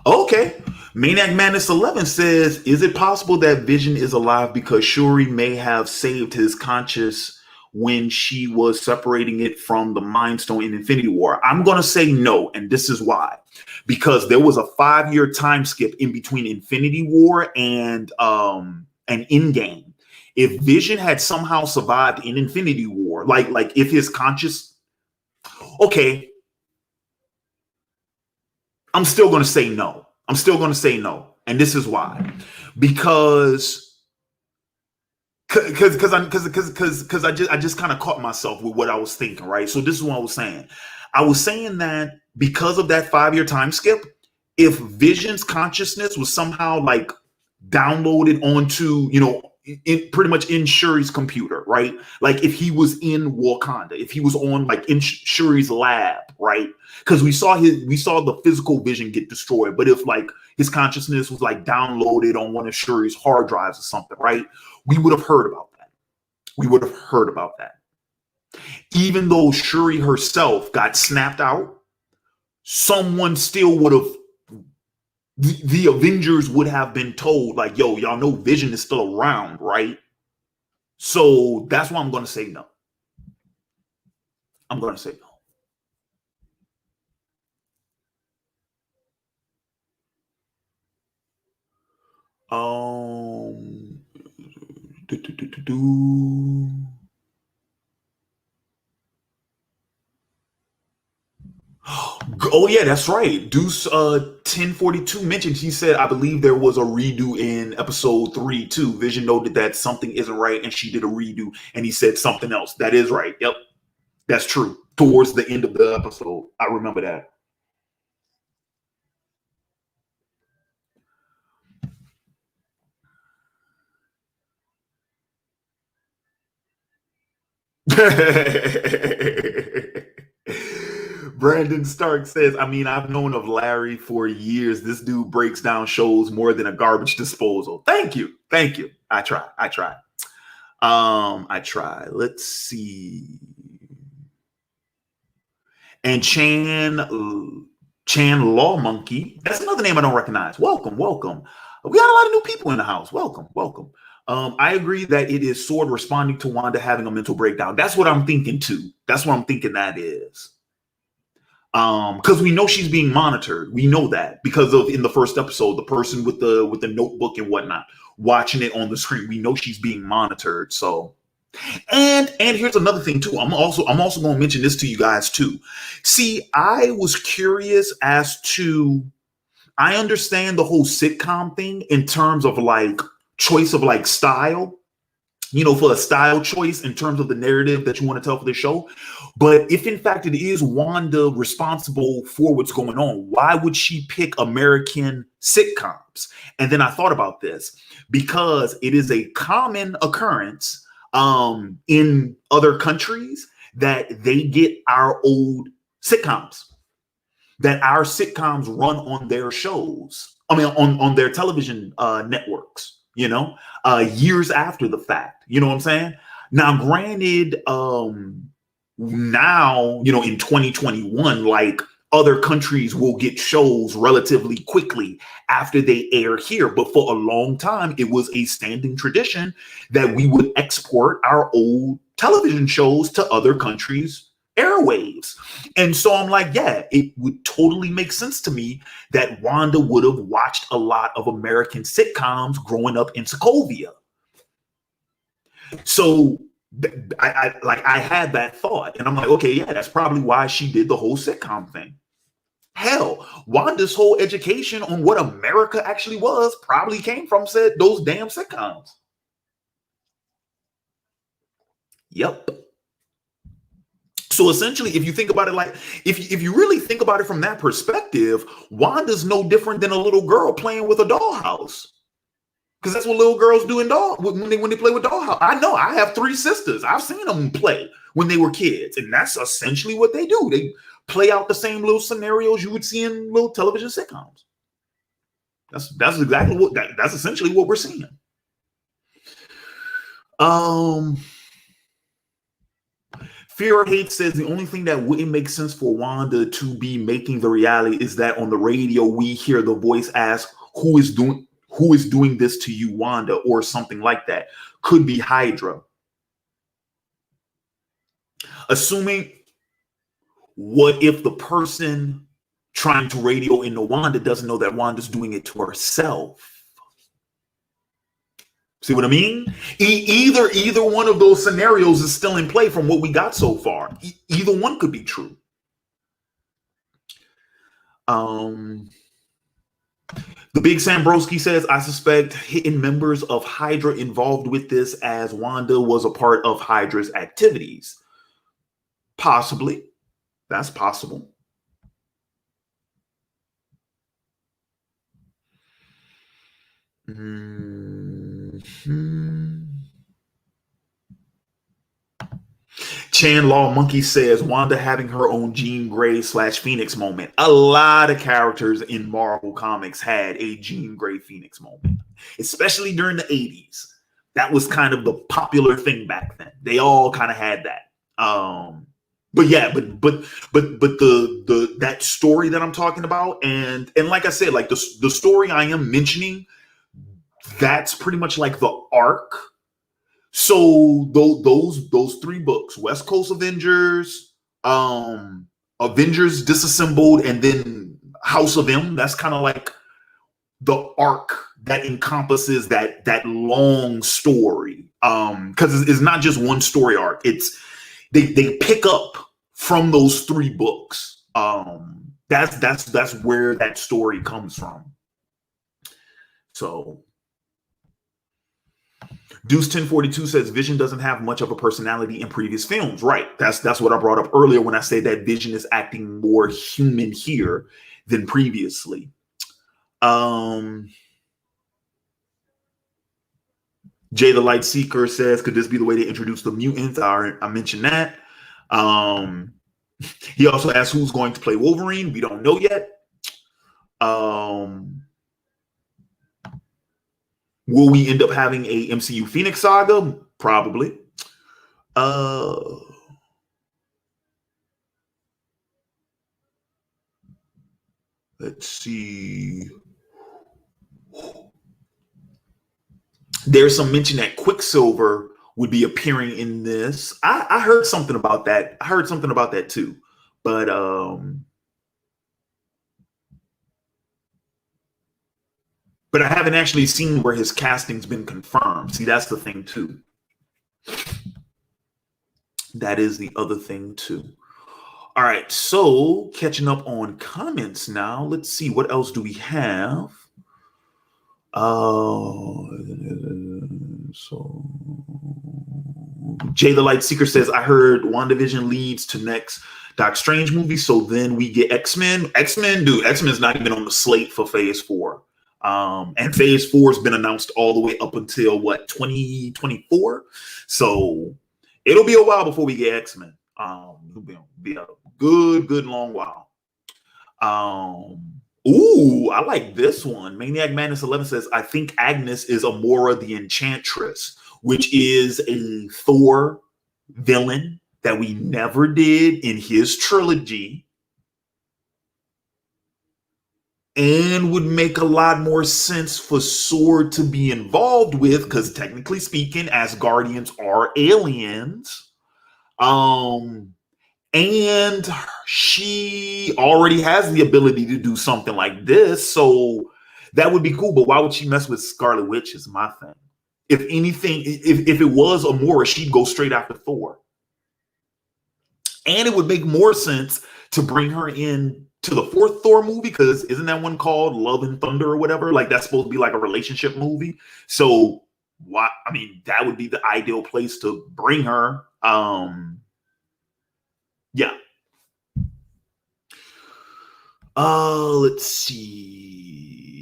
Okay. Maniac Madness 11 says, is it possible that Vision is alive because Shuri may have saved his conscious when she was separating it from the Mind Stone in Infinity War? I'm going to say no, and this is why. Because there was a 5-year time skip in between Infinity War and Endgame. If Vision had somehow survived in Infinity War, like if his conscious... Okay. I'm still going to say no. And this is why. Because I just kind of caught myself with what I was thinking, right? So this is what I was saying. I was saying that because of that 5-year time skip, if Vision's consciousness was somehow like downloaded onto, pretty much in Shuri's computer, right? Like if he was in Wakanda, if he was on like in Shuri's lab, right? Because we saw the physical Vision get destroyed, but if like his consciousness was like downloaded on one of Shuri's hard drives or something, right? We would have heard about that. Even though Shuri herself got snapped out, someone still would have. The Avengers would have been told, like, yo, y'all know Vision is still around, right? So that's why I'm going to say no. Oh yeah, that's right. Deuce 1042 mentioned, he said, I believe there was a redo in episode 3 too. Vision noted that something isn't right and she did a redo and he said something else. That is right. Yep. That's true. Towards the end of the episode. I remember that. Brandon Stark says, I mean, I've known of Larry for years. This dude breaks down shows more than a garbage disposal. Thank you. I try. Let's see. And Chan Law Monkey. That's another name I don't recognize. Welcome. We got a lot of new people in the house. Welcome. I agree that it is Sword responding to Wanda having a mental breakdown. That's what I'm thinking too. That's what I'm thinking that is. Because we know she's being monitored. We know that because of in the first episode, the person with the notebook and whatnot watching it on the screen. We know she's being monitored. So, and here's another thing too. I'm also going to mention this to you guys too. See, I was curious as to. I understand the whole sitcom thing in terms of like choice of like style. For a style choice in terms of the narrative that you want to tell for the show. But if in fact it is Wanda responsible for what's going on, why would she pick American sitcoms? And then I thought about this because it is a common occurrence in other countries that they get our old sitcoms, that our sitcoms run on their shows. I mean, on their television networks. Years after the fact, you know what I'm saying? Now, granted, now, in 2021, like other countries will get shows relatively quickly after they air here. But for a long time, it was a standing tradition that we would export our old television shows to other countries' airwaves. And so I'm like, yeah, it would totally make sense to me that Wanda would have watched a lot of American sitcoms growing up in Sokovia. So I had that thought and I'm like, okay, yeah, that's probably why she did the whole sitcom thing. Hell, Wanda's whole education on what America actually was probably came from those damn sitcoms. Yep. So essentially, if you think about it like, if you really think about it from that perspective, Wanda's no different than a little girl playing with a dollhouse. Because that's what little girls do in when they play with dollhouse. I know. I have 3 sisters. I've seen them play when they were kids, and that's essentially what they do. They play out the same little scenarios you would see in little television sitcoms. That's exactly what that's essentially what we're seeing. Fear or Hate says the only thing that wouldn't make sense for Wanda to be making the reality is that on the radio we hear the voice ask, who is doing this to you, Wanda, or something like that. Could be Hydra. Assuming, what if the person trying to radio into Wanda doesn't know that Wanda's doing it to herself? See what I mean? Either one of those scenarios is still in play from what we got so far. Either one could be true. The Big Sambroski says, I suspect hidden members of Hydra involved with this, as Wanda was a part of Hydra's activities. Possibly. That's possible. Chan Law Monkey says, Wanda having her own Jean Grey / Phoenix moment. A lot of characters in Marvel Comics had a Jean Grey Phoenix moment, especially during the 80s. That was kind of the popular thing back then. They all kind of had that. But the that story that I'm talking about, and like I said, like the story I am mentioning, that's pretty much like the arc. So those 3 books, West Coast Avengers, Avengers Disassembled, and then House of M, that's kind of like the arc that encompasses that long story. Because it's not just one story arc. It's they pick up from those 3 books. That's where that story comes from. So Deuce 1042 says Vision doesn't have much of a personality in previous films. Right. That's what I brought up earlier when I say that Vision is acting more human here than previously. Jay the Light Seeker says, could this be the way to introduce the mutants? I mentioned that. He also asked who's going to play Wolverine. We don't know yet. Will we end up having a MCU Phoenix saga? Probably. Let's see. There's some mention that Quicksilver would be appearing in this. I heard something about that. I heard something about that too. But I haven't actually seen where his casting's been confirmed. See, that's the thing too. That is the other thing too. All right, so catching up on comments now. Let's see, what else do we have? So Jay the Light Seeker says, I heard WandaVision leads to next Doc Strange movie, so then we get X-Men. X-Men's not even on the slate for Phase 4. And Phase 4 has been announced all the way up until 2024. So it'll be a while before we get X-Men. It'll be a good long while. Ooh, I like this one. Maniac Madness 11 says, I think Agnes is Amora the Enchantress, which is a Thor villain that we never did in his trilogy, and would make a lot more sense for Sword to be involved with, because technically speaking, Asgardians are aliens. And she already has the ability to do something like this, so that would be cool. But why would she mess with Scarlet Witch is my thing. If anything, if it was Amora, she'd go straight after Thor. And it would make more sense to bring her in to the 4th Thor movie, because isn't that one called Love and Thunder or whatever? Like, that's supposed to be like a relationship movie. So why? I mean, that would be the ideal place to bring her. Yeah. Let's see.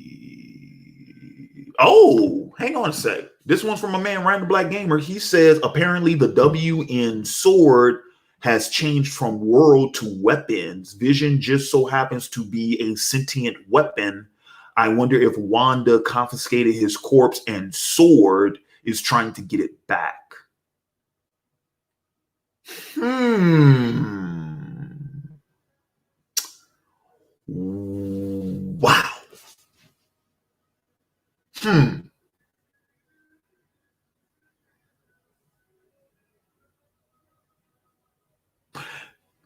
Oh, Hang on a sec. This one's from a man, Random Black Gamer. He says apparently the W in sword has changed from world to weapons. Vision just so happens to be a sentient weapon. I wonder if Wanda confiscated his corpse and sword is trying to get it back. Wow.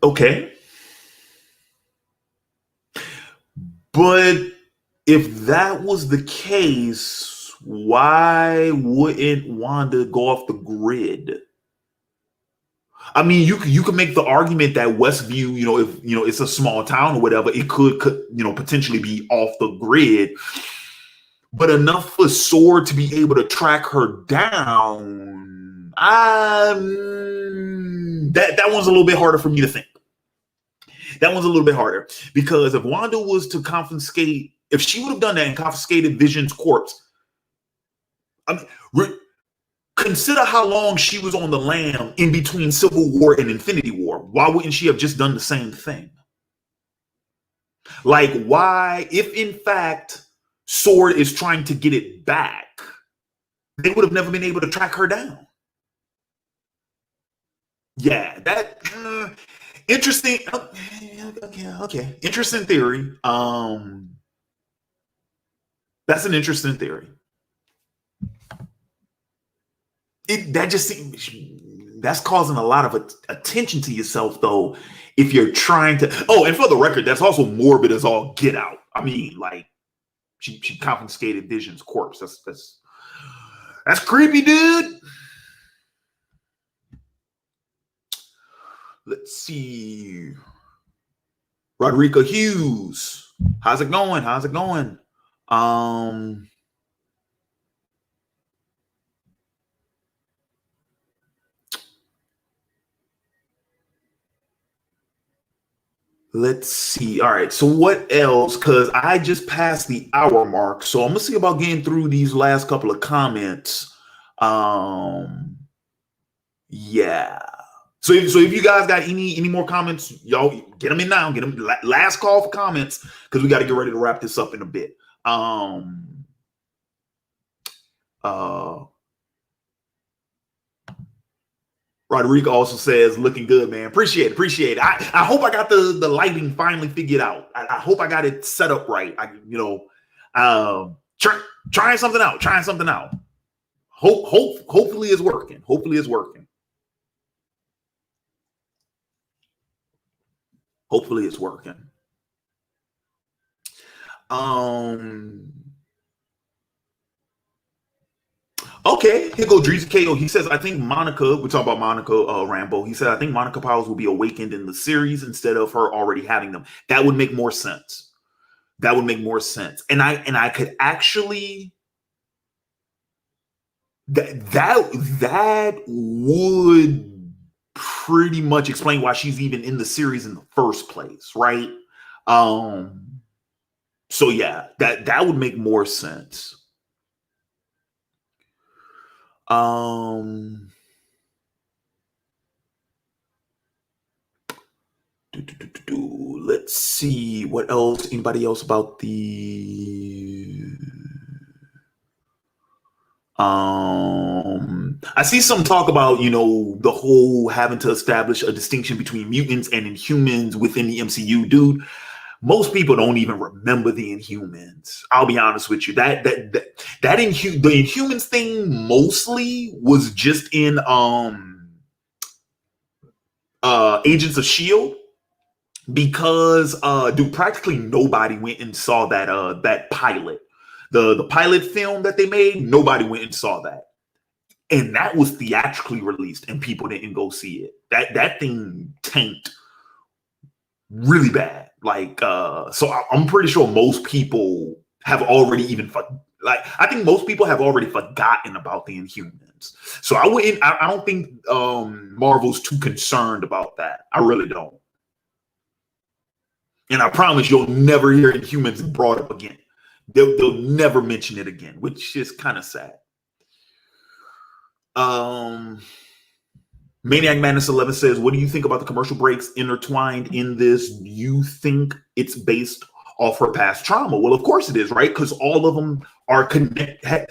Okay. But if that was the case, why wouldn't Wanda go off the grid? I mean, you could make the argument that Westview, if it's a small town or whatever, it could potentially be off the grid, but enough for Sword to be able to track her down. That one's a little bit harder for me to think. That one's a little bit harder because if Wanda was to confiscate, if she would have done that and confiscated Vision's corpse, I mean, consider how long she was on the lam in between Civil War and Infinity War. Why wouldn't she have just done the same thing? Like, why, if in fact Sword is trying to get it back, they would have never been able to track her down. Yeah, that interesting. Okay. Interesting theory. That's an interesting theory. That just seems that's causing a lot of attention to yourself, though. If you're trying to, and for the record, that's also morbid as all get out. I mean, like she confiscated Vision's corpse. That's creepy, dude. Let's see. Roderica Hughes. How's it going? Let's see. All right. So what else? Because I just passed the hour mark. So I'm going to see about getting through these last couple of comments. Yeah. So if you guys got any more comments, y'all get them in now. Get them. Last call for comments because we got to get ready to wrap this up in a bit. Roderica also says, looking good, man. Appreciate it. I hope I got the lighting finally figured out. I hope I got it set up right. Trying something out. Hopefully it's working. Hopefully it's working. Okay, here go Dreezy KO. He says, I think Monica, we're talking about Monica Rambo. He said, I think Monica powers will be awakened in the series instead of her already having them. That would make more sense. And I could actually that would pretty much explain why she's even in the series in the first place, right? So yeah, that would make more sense. Let's see what else. Anybody else about the I see some talk about the whole having to establish a distinction between mutants and Inhumans within the MCU. Dude, most people don't even remember the Inhumans. I'll be honest with you. The Inhumans thing mostly was just in Agents of S.H.I.E.L.D. because practically nobody went and saw that pilot. The pilot film that they made, nobody went and saw that. And that was theatrically released and people didn't go see it. That thing tanked really bad. So I'm pretty sure most people have already I think most people have already forgotten about the Inhumans. So I don't think Marvel's too concerned about that. I really don't. And I promise you'll never hear Inhumans brought up again. They'll never mention it again, which is kind of sad. Maniac Madness 11 says, what do you think about the commercial breaks intertwined in this? You think it's based off her past trauma? Well, of course it is, right? Because all of them are connected.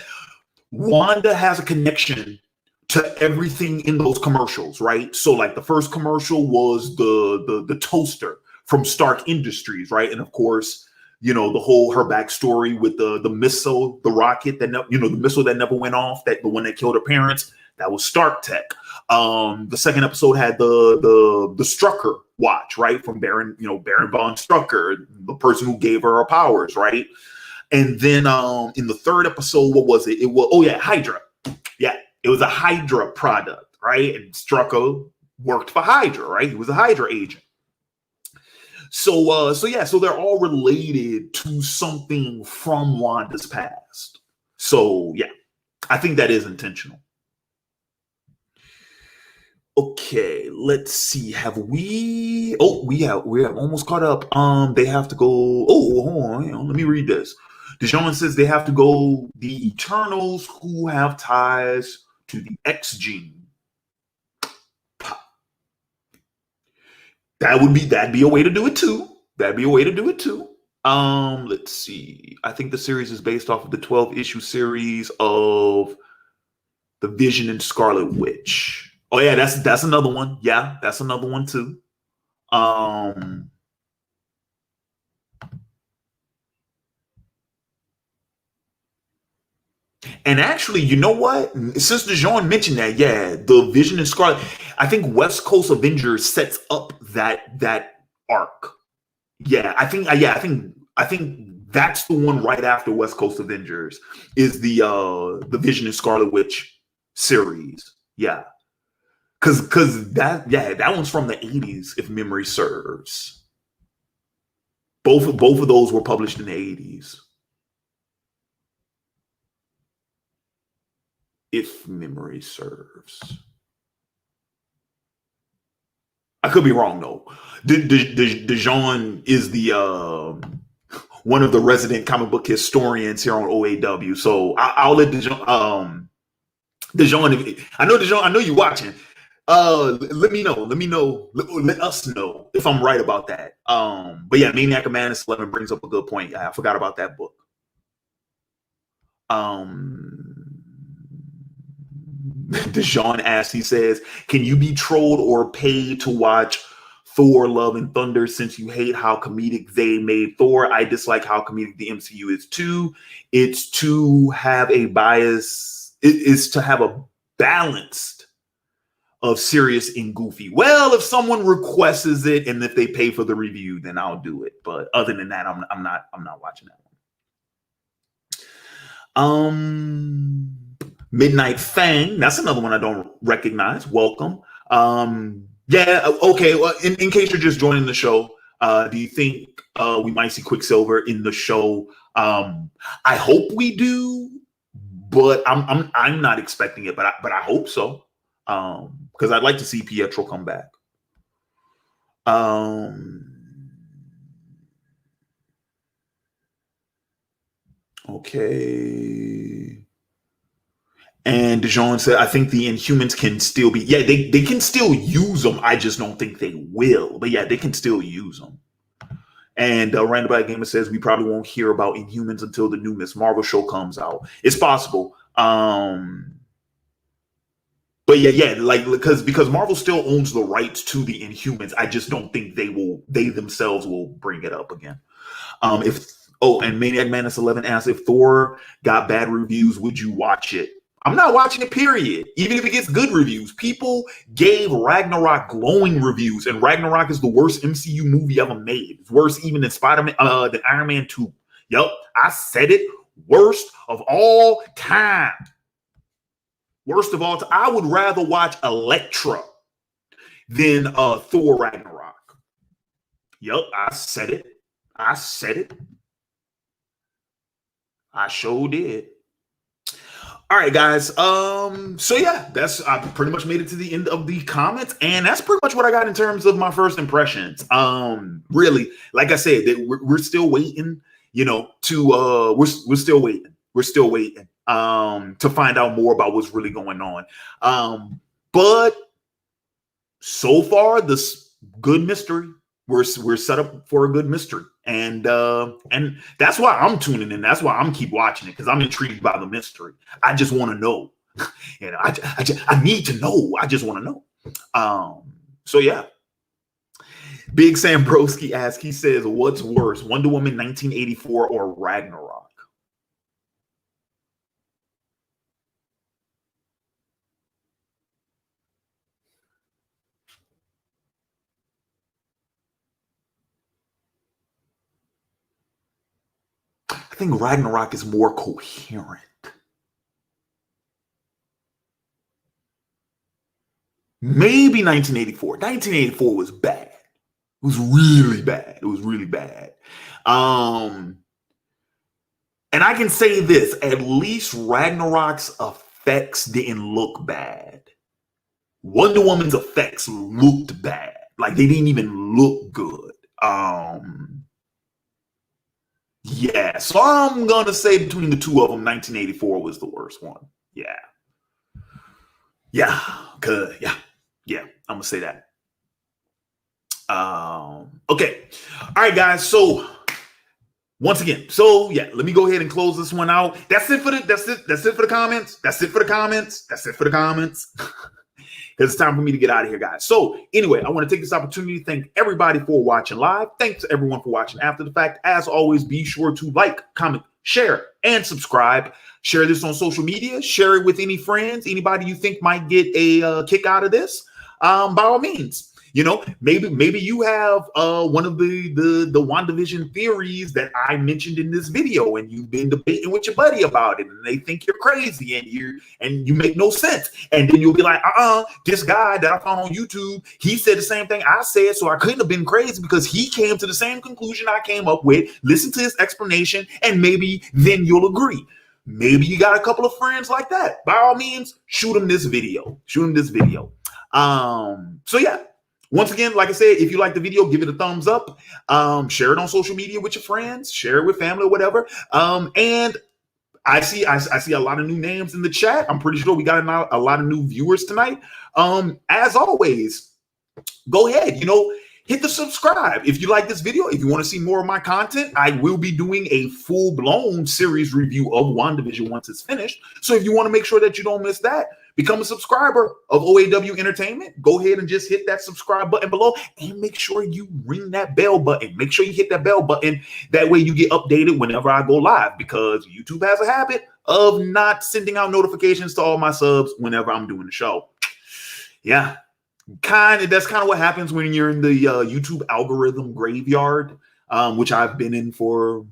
Wanda has a connection to everything in those commercials, right? So like the first commercial was the toaster from Stark Industries, right? And of course, you know, the whole her backstory with the missile, the rocket that the missile that never went off, that the one that killed her parents, that was Stark Tech. The second episode had the Strucker watch, right, from Baron von Strucker, the person who gave her powers, right? And then in the third episode, what was it? It was Hydra. Yeah, it was a Hydra product, right? And Strucker worked for Hydra, right? He was a Hydra agent. So they're all related to something from Wanda's past. So yeah, I think that is intentional. Okay, let's see. Have we? Oh, we have almost caught up. They have to go. Oh, hold on. Let me read this. DeJohn says they have to go. The Eternals who have ties to the X gene. That'd be a way to do it too. Let's see. I think the series is based off of the 12-issue series of the Vision and Scarlet Witch. Oh yeah, that's another one. Yeah, that's another one too. And actually, you know what? Since DeJohn mentioned that, yeah, the Vision and Scarlet, I think West Coast Avengers sets up that arc. Yeah, I think that's the one right after West Coast Avengers is the Vision and Scarlet Witch series. Yeah. Cause that one's from the 80s, if memory serves. Both of those were published in the 80s. If memory serves. I could be wrong though. DeJohn is the one of the resident comic book historians here on OAW. So I'll let DeJohn. DeJohn, I know you're watching. Let me know. Let us know if I'm right about that. But yeah, Maniac Madness 11 brings up a good point. I forgot about that book. DeJohn asks, he says, can you be trolled or paid to watch Thor Love and Thunder since you hate how comedic they made Thor? I dislike how comedic the MCU is too. It's to have a bias. It is to have a balanced of serious and goofy. Well, if someone requests it and if they pay for the review, then I'll do it. But other than that, I'm not watching that one. Midnight Fang, that's another one I don't recognize. Welcome. Yeah, okay. Well, in case you're just joining the show, do you think we might see Quicksilver in the show? I hope we do, but I'm not expecting it, but I hope so. Because I'd like to see Pietro come back. Okay. And DeJohn said, I think the Inhumans can still be, yeah, they can still use them. I just don't think they will. But yeah, they can still use them. And Random Black Gamer says, we probably won't hear about Inhumans until the new Miss Marvel show comes out. It's possible. But yeah, like because Marvel still owns the rights to the Inhumans. I just don't think they themselves will bring it up again. And Maniac Madness 11 asks, if Thor got bad reviews, would you watch it? I'm not watching it, period. Even if it gets good reviews. People gave Ragnarok glowing reviews, and Ragnarok is the worst MCU movie ever made. It's worse even than Spider-Man, than Iron Man 2. Yup, I said it. Worst of all time. Worst of all time. I would rather watch Elektra than Thor Ragnarok. Yup, I said it. I sure did. All right, guys. So yeah, I pretty much made it to the end of the comments, and that's pretty much what I got in terms of my first impressions. Really, like I said, we're still waiting. We're still waiting. We're still waiting to find out more about what's really going on. But so far, this good mystery. We're set up for a good mystery, and that's why I'm tuning in. That's why I'm keep watching it, because I'm intrigued by the mystery. I just want to know. I need to know. I just want to know. So yeah. Big Sam Broski asks, he says, what's worse, Wonder Woman 1984 or Ragnarok? I think Ragnarok is more coherent. Maybe 1984. 1984 was bad. It was really bad. It was really bad. And I can say this, at least Ragnarok's effects didn't look bad. Wonder Woman's effects looked bad. Like, they didn't even look good. Yeah, so I'm going to say between the two of them, 1984 was the worst one. Yeah. Yeah, good. Yeah, I'm going to say that. Okay. All right, guys. So once again, so yeah, let me go ahead and close this one out. That's it for the comments. That's it for the comments. Because it's time for me to get out of here, guys. So anyway, I want to take this opportunity to thank everybody for watching live. Thanks to everyone for watching after the fact. As always, be sure to like, comment, share, and subscribe. Share this on social media. Share it with any friends, anybody you think might get a kick out of this. By all means. You know, maybe you have one of the WandaVision theories that I mentioned in this video, and you've been debating with your buddy about it, and they think you're crazy and you make no sense. And then you'll be like, this guy that I found on YouTube, he said the same thing I said, so I couldn't have been crazy because he came to the same conclusion I came up with. Listen to his explanation, and maybe then you'll agree. Maybe you got a couple of friends like that. By all means, shoot them this video. So yeah. Once again, like I said, if you like the video, give it a thumbs up. Share it on social media with your friends. Share it with family or whatever. And I see a lot of new names in the chat. I'm pretty sure we got a lot of new viewers tonight. As always, go ahead, hit the subscribe. If you like this video, if you want to see more of my content, I will be doing a full-blown series review of WandaVision once it's finished. So if you want to make sure that you don't miss that, become a subscriber of OAW Entertainment. Go ahead and just hit that subscribe button below and make sure you ring that bell button. Make sure you hit that bell button. That way you get updated whenever I go live, because YouTube has a habit of not sending out notifications to all my subs whenever I'm doing the show. Yeah, that's kind of what happens when you're in the YouTube algorithm graveyard, which I've been in for a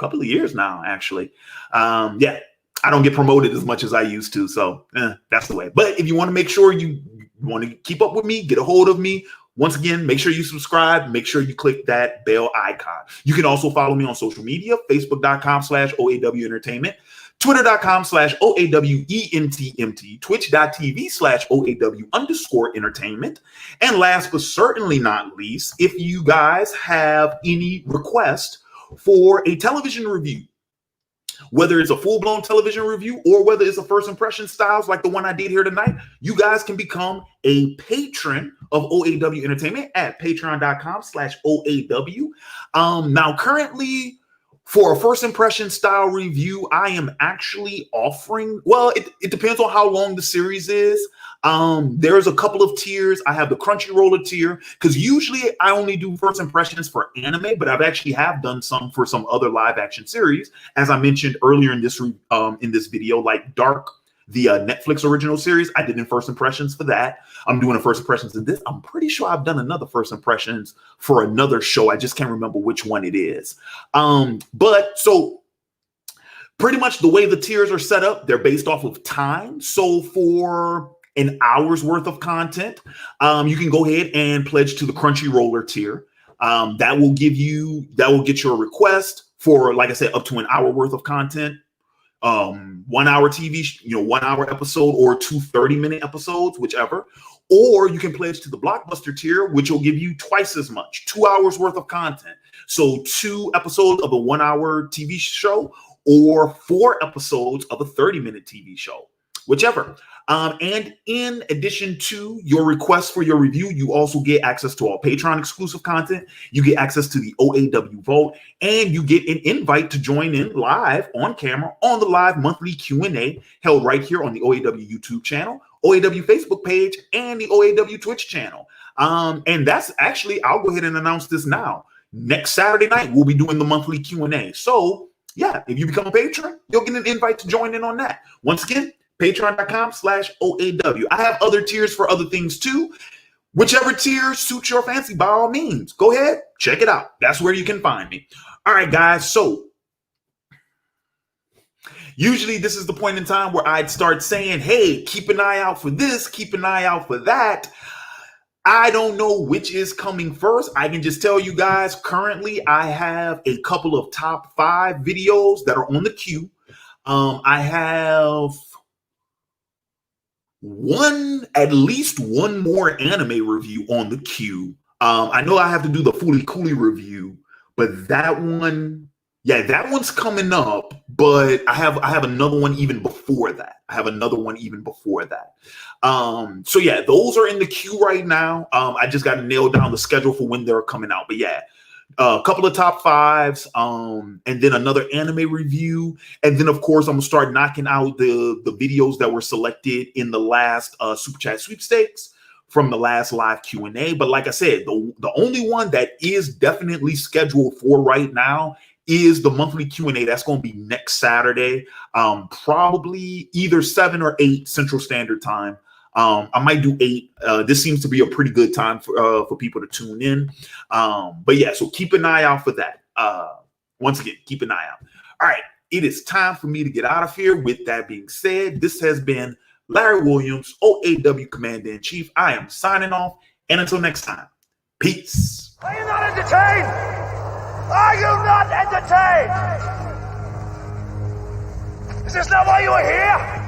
couple of years now, actually. Yeah. I don't get promoted as much as I used to, so that's the way. But if you want to make sure you want to keep up with me, get a hold of me, once again, make sure you subscribe, make sure you click that bell icon. You can also follow me on social media, facebook.com/OAW Entertainment, twitter.com/OAWENTMT, twitch.tv/OAW_entertainment. And last but certainly not least, if you guys have any request for a television review, whether it's a full-blown television review or whether it's a first impression styles like the one I did here tonight, you guys can become a patron of OAW Entertainment at patreon.com/OAW. Now, currently, for a first impression style review, I am actually offering, well, it depends on how long the series is. There's a couple of tiers. I have the Crunchyroller tier, because usually I only do first impressions for anime, but I've actually have done some for some other live action series, as I mentioned earlier in this video, like Dark, the Netflix original series. I did in first impressions for that. I'm doing a first impressions in this. I'm pretty sure I've done another first impressions for another show. I just can't remember which one it is. But so pretty much the way the tiers are set up, they're based off of time. So for an hour's worth of content, you can go ahead and pledge to the Crunchyroller tier. That will get you a request for, like I said, up to an hour worth of content. 1 hour TV, 1 hour episode, or 2 30-minute episodes, whichever. Or you can pledge to the Blockbuster tier, which will give you twice as much, 2 hours worth of content. So 2 episodes of a 1 hour TV show, or 4 episodes of a 30-minute TV show, whichever. And in addition to your request for your review, you also get access to all Patreon exclusive content. You get access to the OAW Vault, and you get an invite to join in live on camera on the live monthly Q&A held right here on the OAW YouTube channel, OAW Facebook page, and the OAW Twitch channel. And that's actually, I'll go ahead and announce this now. Next Saturday night, we'll be doing the monthly Q&A. So yeah, if you become a patron, you'll get an invite to join in on that. Once again, patreon.com/OAW. I have other tiers for other things too. Whichever tier suits your fancy, by all means, go ahead, check it out. That's where you can find me. All right, guys. So usually this is the point in time where I'd start saying, hey, keep an eye out for this, keep an eye out for that. I don't know which is coming first. I can just tell you guys, currently I have a couple of top 5 videos that are on the queue. I have at least one more anime review on the queue. I know I have to do the Fooly Cooly review, but that one, yeah, that one's coming up, but I have another one even before that. So yeah, those are in the queue right now. I just got to nail down the schedule for when they're coming out. But yeah, a couple of top 5s, and then another anime review. And then, of course, I'm going to start knocking out the videos that were selected in the last Super Chat sweepstakes from the last live Q&A. But like I said, the only one that is definitely scheduled for right now is the monthly Q&A. That's going to be next Saturday, probably either 7 or 8 Central Standard Time. I might do 8. This seems to be a pretty good time for people to tune in. But yeah, so keep an eye out for that. Once again, keep an eye out. All right, it is time for me to get out of here. With that being said, this has been Larry Williams, OAW Commander-in-Chief. I am signing off, and until next time, peace. Are you not entertained? Are you not entertained? Is this not why you are here?